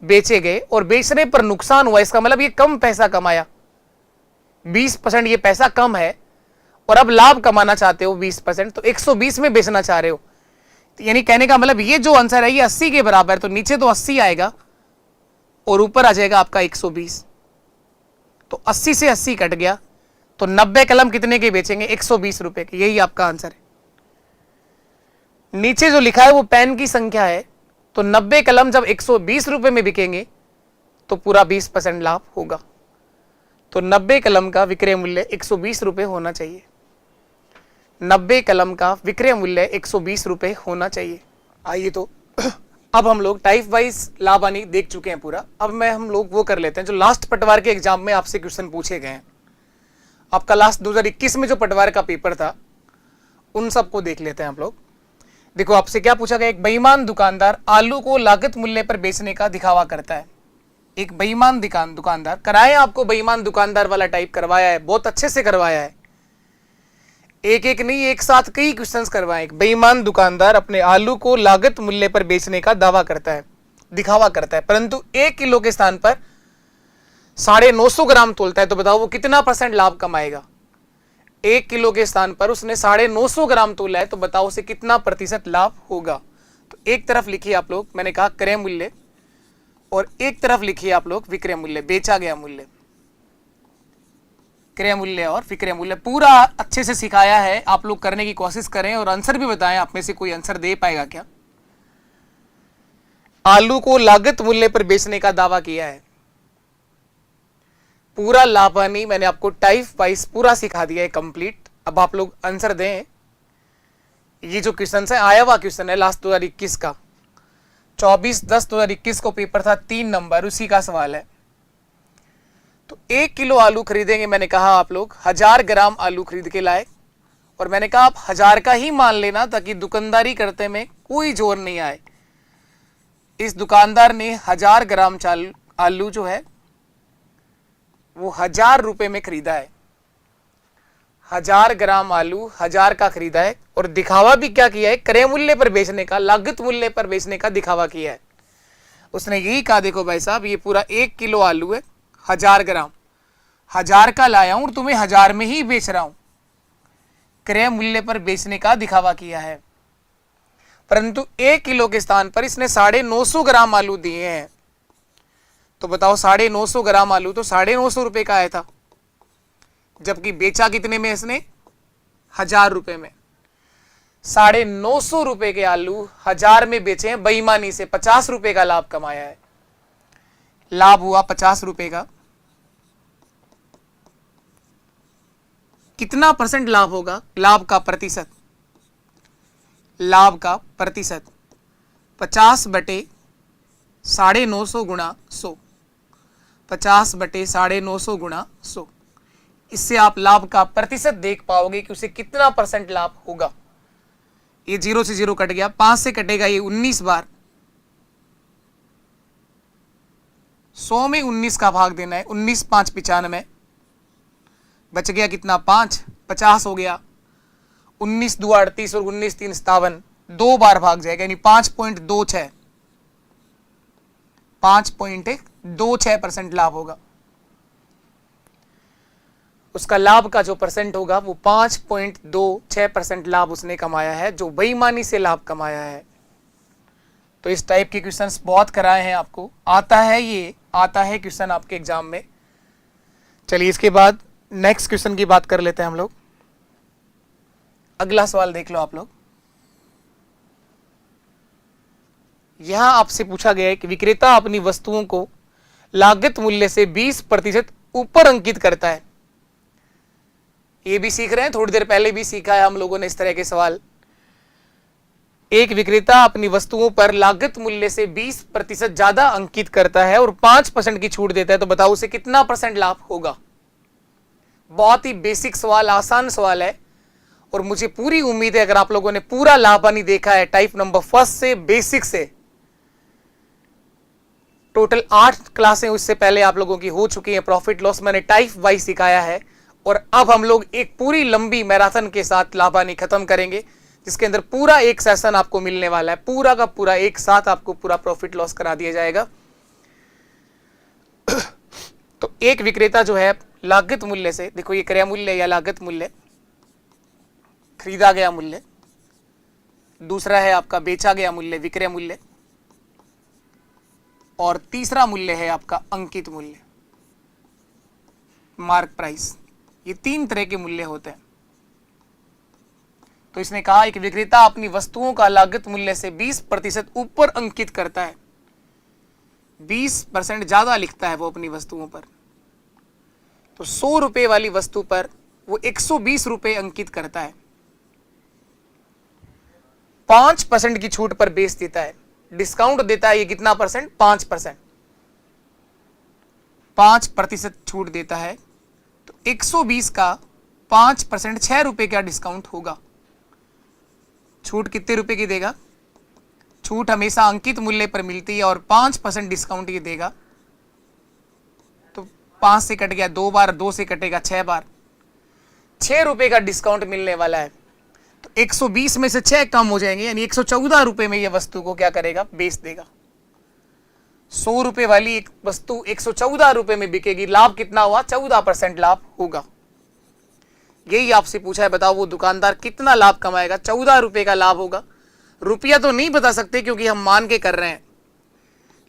बेचे गए और बेचने पर नुकसान हुआ, इसका मतलब ये कम पैसा कमाया, 20% ये पैसा कम है, और अब लाभ कमाना चाहते हो 20%, तो 120 में बेचना चाह रहे हो। तो यानी कहने का मतलब ये जो आंसर है ये 80 के बराबर, तो नीचे तो 80 आएगा और ऊपर आ जाएगा आपका 120। तो 80 से 80 कट गया, तो 90 कलम कितने के बेचेंगे, 120 रुपए के। यही आपका आंसर है। नीचे जो लिखा है वो पेन की संख्या है, तो 90 कलम जब 120 रुपए में बिकेंगे तो पूरा 20% लाभ होगा। तो 90 कलम का विक्रय मूल्य 120 रुपए होना चाहिए। 90 कलम का विक्रय मूल्य 120 रुपए होना चाहिए। आइए तो अब हम लोग टाइप वाइज लाभ हानि देख चुके हैं पूरा। अब हम लोग वो कर लेते हैं जो लास्ट पटवार के एग्जाम में आपसे क्वेश्चन पूछे गए हैं। आपका लास्ट 2021 में जो पटवार का पेपर था उन सबको देख लेते हैं हम लोग। देखो आपसे क्या पूछा गया, एक बेईमान दुकानदार आलू को लागत मूल्य पर बेचने का दिखावा करता है। एक बेईमान दुकानदार कराए, आपको बेईमान दुकानदार वाला टाइप करवाया है, बहुत अच्छे से करवाया है, एक एक नहीं एक साथ कई क्वेश्चंस करवाए। एक बेईमान दुकानदार अपने आलू को लागत मूल्य पर बेचने का दावा करता है, दिखावा करता है, परंतु 1 किलो के स्थान पर 950 ग्राम तोलता है। तो बताओ वो कितना % लाभ कमाएगा। 1 किलो के स्थान पर उसने 950 ग्राम तोला है, तो बताओ उसे कितना % लाभ होगा। तो एक तरफ लिखिए आप लोग, मैंने कहा क्रय मूल्य, और एक तरफ लिखिए आप लोग विक्रय मूल्य, बेचा गया मूल्य। क्रय मूल्य और विक्रय मूल्य पूरा अच्छे से सिखाया है, आप लोग करने की कोशिश करें और आंसर भी बताएं आप में से कोई आंसर दे पाएगा क्या। आलू को लागत मूल्य पर बेचने का दावा किया है, पूरा लाभ हानि मैंने आपको टाइप वाइज पूरा सिखा दिया है कंप्लीट। अब आप लोग आंसर दें। ये जो क्वेश्चन है आया हुआ क्वेश्चन है लास्ट 2021 का, 24/10/2021 को पेपर था 3 नंबर, उसी का सवाल है। तो 1 किलो आलू खरीदेंगे, मैंने कहा आप लोग 1000 ग्राम आलू खरीद के लाए और मैंने कहा आप 1000 का ही मान लेना ताकि दुकानदारी करते में कोई जोर नहीं आए। इस दुकानदार ने 1000 ग्राम आलू जो है वो 1000 रुपए में खरीदा है। 1000 ग्राम आलू 1000 का खरीदा है और दिखावा भी क्या किया है, क्रय मूल्य पर बेचने का, लागत मूल्य पर बेचने का दिखावा किया है। उसने यही कहा देखो भाई साहब ये पूरा 1 किलो आलू है, 1000 ग्राम, 1000 का लाया हूं और तुम्हें 1000 में ही बेच रहा हूं। क्रय मूल्य पर बेचने का दिखावा किया है। परंतु 1 किलो के स्थान पर इसने 950 ग्राम आलू दिए हैं। तो बताओ 950 ग्राम आलू तो 950 रुपए का आया था, जबकि बेचा कितने में इसने, 1000 रुपए में। 950 रुपए के आलू 1000 में बेचे हैं बेईमानी से, 50 रुपए का लाभ कमाया है। लाभ हुआ 50 रुपए का। कितना परसेंट लाभ होगा, लाभ का प्रतिशत, लाभ का प्रतिशत 50 बटे 950 गुणा 100, 50 बटे 950 गुणा 100। इससे आप लाभ का प्रतिशत देख पाओगे कि उसे कितना परसेंट लाभ होगा। ये 0 से 0 कट गया, 5 से कटेगा ये 19 बार, 100 में 19 का भाग देना है, 19 5 95, बच गया कितना 5, 50 हो गया, 19 2 38 और 19 3 57, 2 बार भाग जाएगा, यानी 5.26, 5.26% लाभ होगा। उसका लाभ का जो परसेंट होगा वो 5.26% लाभ उसने कमाया है, जो बेईमानी से लाभ कमाया है। तो इस टाइप के क्वेश्चंस बहुत कराए हैं आपको, आता है, ये आता है क्वेश्चन आपके एग्जाम में। चलिए इसके बाद नेक्स्ट क्वेश्चन की बात कर लेते हैं हम लोग। अगला सवाल देख लो आप लोग। यहां आपसे पूछा गया है कि विक्रेता अपनी वस्तुओं को लागत मूल्य से 20% ऊपर अंकित करता है। ये भी सीख रहे हैं, थोड़ी देर पहले भी सीखा है हम लोगों ने इस तरह के सवाल। एक विक्रेता अपनी वस्तुओं पर लागत मूल्य से 20% ज्यादा अंकित करता है और 5% की छूट देता है, तो बताओ उसे कितना परसेंट लाभ होगा। बहुत ही बेसिक सवाल, आसान सवाल है और मुझे पूरी उम्मीद है अगर आप लोगों ने पूरा लाभानी देखा है टाइप नंबर 1 से बेसिक से, टोटल 8 क्लासें उससे पहले आप लोगों की हो चुकी हैं। प्रॉफिट लॉस मैंने टाइप वाइज सिखाया है और अब हम लोग एक पूरी लंबी मैराथन के साथ लाभानी खत्म करेंगे, जिसके अंदर पूरा एक सेशन आपको मिलने वाला है, पूरा का पूरा एक साथ आपको पूरा प्रॉफिट लॉस करा दिया जाएगा। तो एक विक्रेता जो है लागत मूल्य से, देखो ये क्रय मूल्य या लागत मूल्य, खरीदा गया मूल्य, दूसरा है आपका बेचा गया मूल्य विक्रय मूल्य, और तीसरा मूल्य है आपका अंकित मूल्य मार्क प्राइस। ये 3 तरह के मूल्य होते हैं। तो इसने कहा एक विक्रेता अपनी वस्तुओं का लागत मूल्य से 20% ऊपर अंकित करता है, 20% ज्यादा लिखता है वो अपनी वस्तुओं पर। तो 100 रुपए वाली वस्तु पर वो 120 रुपए अंकित करता है, 5% की छूट पर बेच देता है, डिस्काउंट देता है। ये कितना परसेंट, 5%, 5% छूट देता है। तो 120 का 5% 6 रुपए का डिस्काउंट होगा। छूट कितने रुपए की देगा, छूट हमेशा अंकित मूल्य पर मिलती है और 5% डिस्काउंट ये देगा। तो 5 से कट गया 2 बार, 2 से कटेगा 6 बार, 6 रुपए का डिस्काउंट मिलने वाला है। तो 120 में से 6 कम हो जाएंगे, यानी 114 रुपए में यह वस्तु को क्या करेगा, बेच देगा। 100 रुपए वाली एक वस्तु 114 रुपए में बिकेगी, लाभ कितना हुआ, 14% लाभ होगा। यही आपसे पूछा है, बताओ वो दुकानदार कितना लाभ कमाएगा। 14 रुपए का लाभ होगा। रुपया तो नहीं बता सकते क्योंकि हम मान के कर रहे हैं,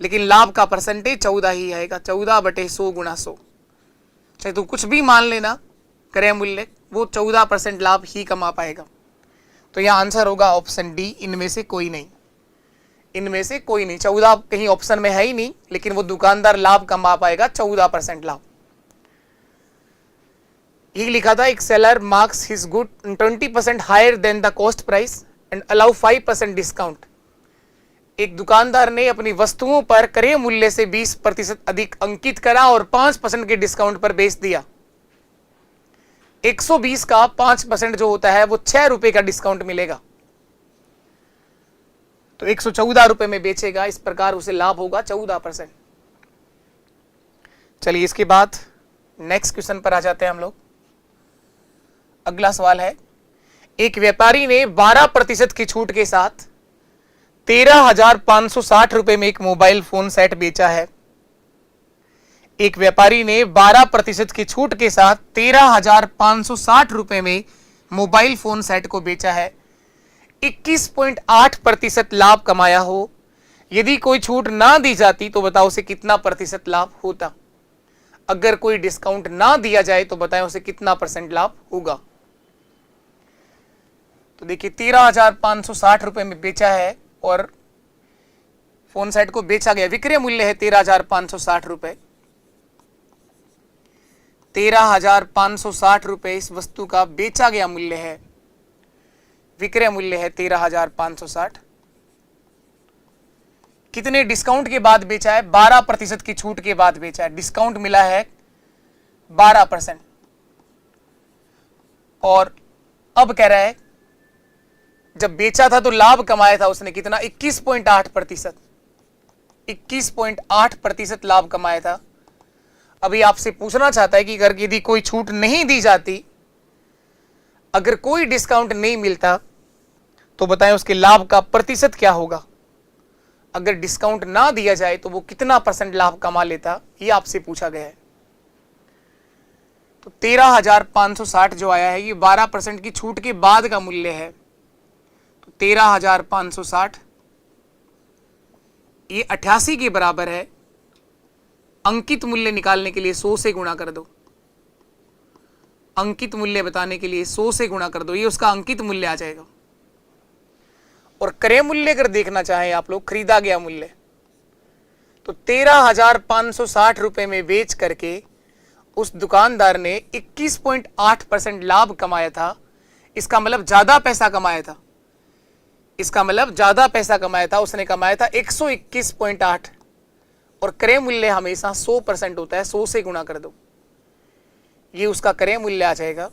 लेकिन लाभ का परसेंटेज 14 ही आएगा, 14/100 गुणा 100। चाहे तो कुछ भी मान लेना क्रय मूल्य, वो 14% लाभ ही कमा पाएगा। तो यह आंसर होगा ऑप्शन डी, इनमें से कोई नहीं, इनमें से कोई नहीं। 14 कहीं ऑप्शन में है ही नहीं, लेकिन वो दुकानदार लाभ कमा पाएगा 14% लाभ। ये लिखा था, एक seller marks his good 20% higher than the cost price and allow 5% discount. एक दुकानदार ने अपनी वस्तुओं पर क्रय मूल्य से 20% अधिक अंकित करा और 5% के डिस्काउंट पर बेच दिया। 120 का 5% जो होता है वो 6 रुपए का डिस्काउंट मिलेगा, तो 114 रुपए में बेचेगा। इस प्रकार उसे लाभ होगा 14%। चलिए इसके बाद नेक्स्ट क्वेश्चन पर आ जाते हैं हम लोग। अगला सवाल है, एक व्यापारी ने 12% की छूट के साथ 13,560 रुपए में एक मोबाइल फोन सेट बेचा है। एक व्यापारी ने 12% की छूट के साथ 13,560 रुपए में मोबाइल फोन सेट को बेचा है। 21.8% लाभ कमाया हो। यदि कोई छूट ना दी जाती तो बताओ उसे कितना प्रतिशत लाभ होता। अगर कोई डिस्काउंट ना दिया जाए तो बताएं उसे कितना % लाभ होगा। तो देखिए 13,560 रुपए में बेचा है और फोन सेट को बेचा गया, विक्रय मूल्य है 13,560 रुपए। 13,560 रुपए इस वस्तु का बेचा गया मूल्य है, विक्रय मूल्य है 13,560। कितने डिस्काउंट के बाद बेचा है? 12% की छूट के बाद बेचा है। डिस्काउंट मिला है 12%। और अब कह रहा है जब बेचा था तो लाभ कमाया था उसने कितना? 21.8%। 21.8% लाभ कमाया था। अभी आपसे पूछना चाहता है कि अगर यदि कोई छूट नहीं दी जाती, अगर कोई डिस्काउंट नहीं मिलता तो बताएं उसके लाभ का प्रतिशत क्या होगा। अगर डिस्काउंट ना दिया जाए तो वो कितना % लाभ कमा लेता, ये आपसे पूछा गया है। तो 13,560 जो आया है ये 12% की छूट के बाद का मूल्य है। तो 13,560 ये 88 के बराबर है। अंकित मूल्य निकालने के लिए 100 से गुणा कर दो। अंकित मूल्य बताने के लिए 100 से गुणा कर दो, ये उसका अंकित मूल्य आ जाएगा। और क्रय मूल्य अगर देखना चाहें आप लोग, खरीदा गया मूल्य, तो 13,560 रुपए में बेच करके उस दुकानदार ने 21.8% लाभ कमाया था। इसका मतलब ज्यादा पैसा कमाया था। इसका मतलब ज्यादा पैसा कमाया था, उसने कमाया था 121.8 और क्रय मूल्य हमेशा 100% होता है। 100 से गुणा कर दो, ये उसका क्रय मूल्य आ जाएगा।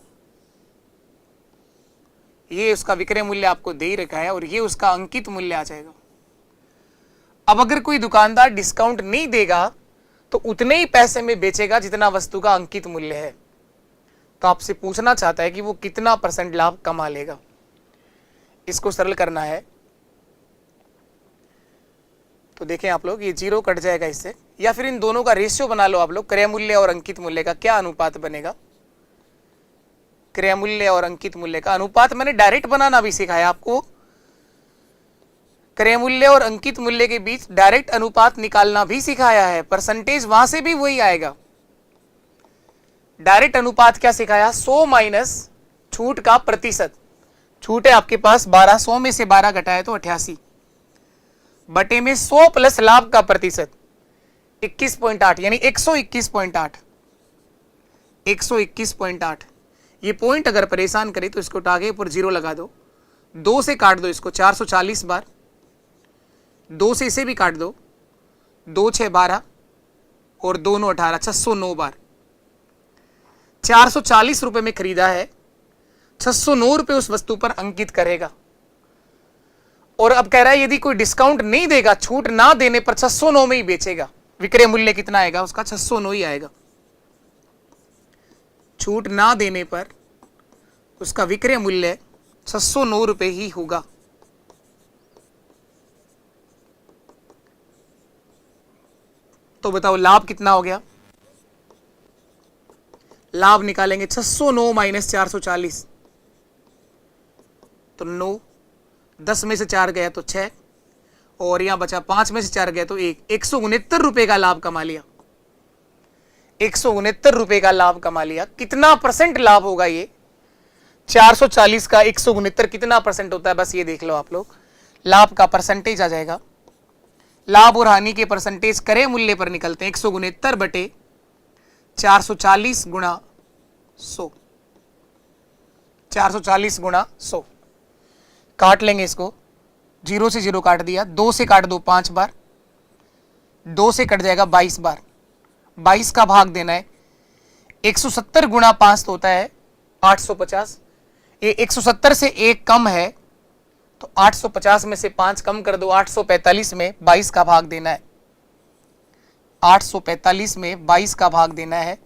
ये उसका विक्रय मूल्य आपको दे ही रखा है और ये उसका अंकित मूल्य आ जाएगा। अब अगर कोई दुकानदार डिस्काउंट नहीं देगा तो उतने ही पैसे में बेचेगा जितना वस्तु का अंकित मूल्य है। तो आपसे पूछना चाहता है कि वो कितना % लाभ कमा लेगा। इसको सरल करना है तो देखें आप लोग, ये 0 कट जाएगा इससे, या फिर इन दोनों का रेशियो बना लो आप लोग। क्रय मूल्य और अंकित मूल्य का क्या अनुपात बनेगा? क्रय मूल्य और अंकित मूल्य का अनुपात मैंने डायरेक्ट बनाना भी सिखाया आपको। क्रय मूल्य और अंकित मूल्य के बीच डायरेक्ट अनुपात निकालना भी सिखाया है। परसेंटेज वहां से भी वही आएगा। डायरेक्ट अनुपात क्या सिखाया? 100 माइनस छूट का प्रतिशत। छूट है आपके पास 12, 100 में से 12 घटाए तो 88, बटे में 100 प्लस लाभ का प्रतिशत 21.8 यानी 121.8। 121.8 ये पॉइंट अगर परेशान करे तो इसको टागे पर 0 लगा दो। 2 से काट दो इसको 440 बार, 2 से इसे भी काट दो, 2 6 12 और 2 9 18, 609 बार। 440 रुपए में खरीदा है, 609 रुपए उस वस्तु पर अंकित करेगा। और अब कह रहा है यदि कोई डिस्काउंट नहीं देगा, छूट ना देने पर 609 में ही बेचेगा। विक्रय मूल्य कितना आएगा उसका? 609 ही आएगा। छूट ना देने पर उसका विक्रय मूल्य 609 रुपए ही होगा। तो बताओ लाभ कितना हो गया? लाभ निकालेंगे 609 माइनस 440 तो 9, 10 में से 4 गया तो 6 और यहां बचा 5 में से 4 गया तो 1। 169 रुपए का लाभ कमा लिया। 169 रुपए का लाभ कमा लिया। कितना % लाभ होगा ये? 440 का 169 कितना % होता है? बस ये देख लो आप लोग, लाभ का परसेंटेज आ जाएगा। लाभ और हानि के परसेंटेज क्रय मूल्य पर निकलते हैं। 169 बटे 440 गुणा 100, 440 गुणा 100। काट लेंगे इसको, 0 से 0 काट दिया, 2 से काट दो 5 बार, 2 से कट जाएगा 22 बार। 22 का भाग देना है। 170 गुणा 5 तो होता है 850, ये 170 से 1 कम है तो 850 में से 5 कम कर दो, 845 में 22 का भाग देना है, 845 में 22 का भाग देना है,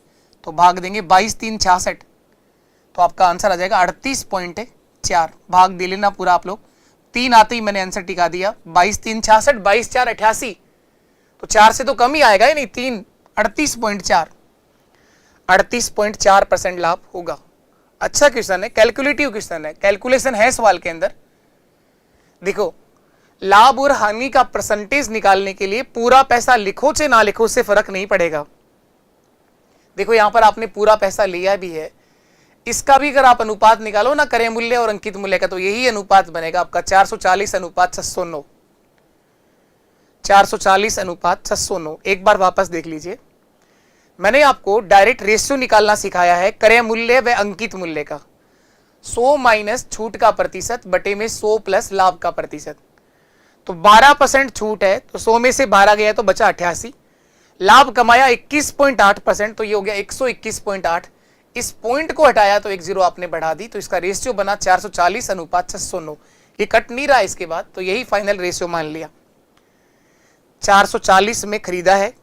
तो भाग देंगे 22 3 66, तो आपका आंसर आ जाएगा 38.4। भाग दे लेना पूरा आप लोग, 3 आते ही मैंने आंसर टिका दिया, 22 3 66, 22 4 88, तो 4 से तो कम ही आएगा ही नहीं, 3 38.4, 38.4% लाभ होगा। अच्छा क्वेश्चन है, कैलकुलेटिव क्वेश्चन है, कैलकुलेशन है सवाल के अंदर। देखो लाभ और हानि का परसेंटेज निकालने के लिए पूरा पैसा लिखो चाहे ना लिखो उससे फर्क नहीं पड़ेगा। देखो यहां पर आपने पूरा पैसा लिया भी है, इसका भी अगर आप अनुपात निकालो ना क्रय मूल्य और अंकित मूल्य का, तो यही अनुपात बनेगा आपका 440 अनुपात 609, 440 अनुपात 609। एक बार वापस देख लीजिए, मैंने आपको डायरेक्ट रेशियो निकालना सिखाया है क्रय मूल्य व अंकित मूल्य का, 100 माइनस छूट का प्रतिशत बटे में 100 प्लस लाभ का प्रतिशत। तो 12% छूट है तो 100 में से 12 गया तो बचा 88, लाभ कमाया 21.8%, तो ये हो गया 121.8। इस पॉइंट को हटाया तो 1 0 आपने बढ़ा दी, तो इसका रेशियो बना 440 अनुपात 609। ये कट नहीं रहा इसके बाद, तो यही फाइनल रेशियो मान लिया। 440 में खरीदा है,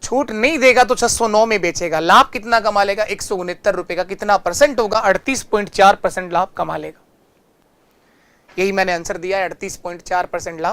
छूट नहीं देगा तो 609 में बेचेगा, लाभ कितना कमा लेगा 169 रुपए का, कितना परसेंट होगा 38.4% लाभ कमा लेगा। यही मैंने आंसर दिया है, 38.4% लाभ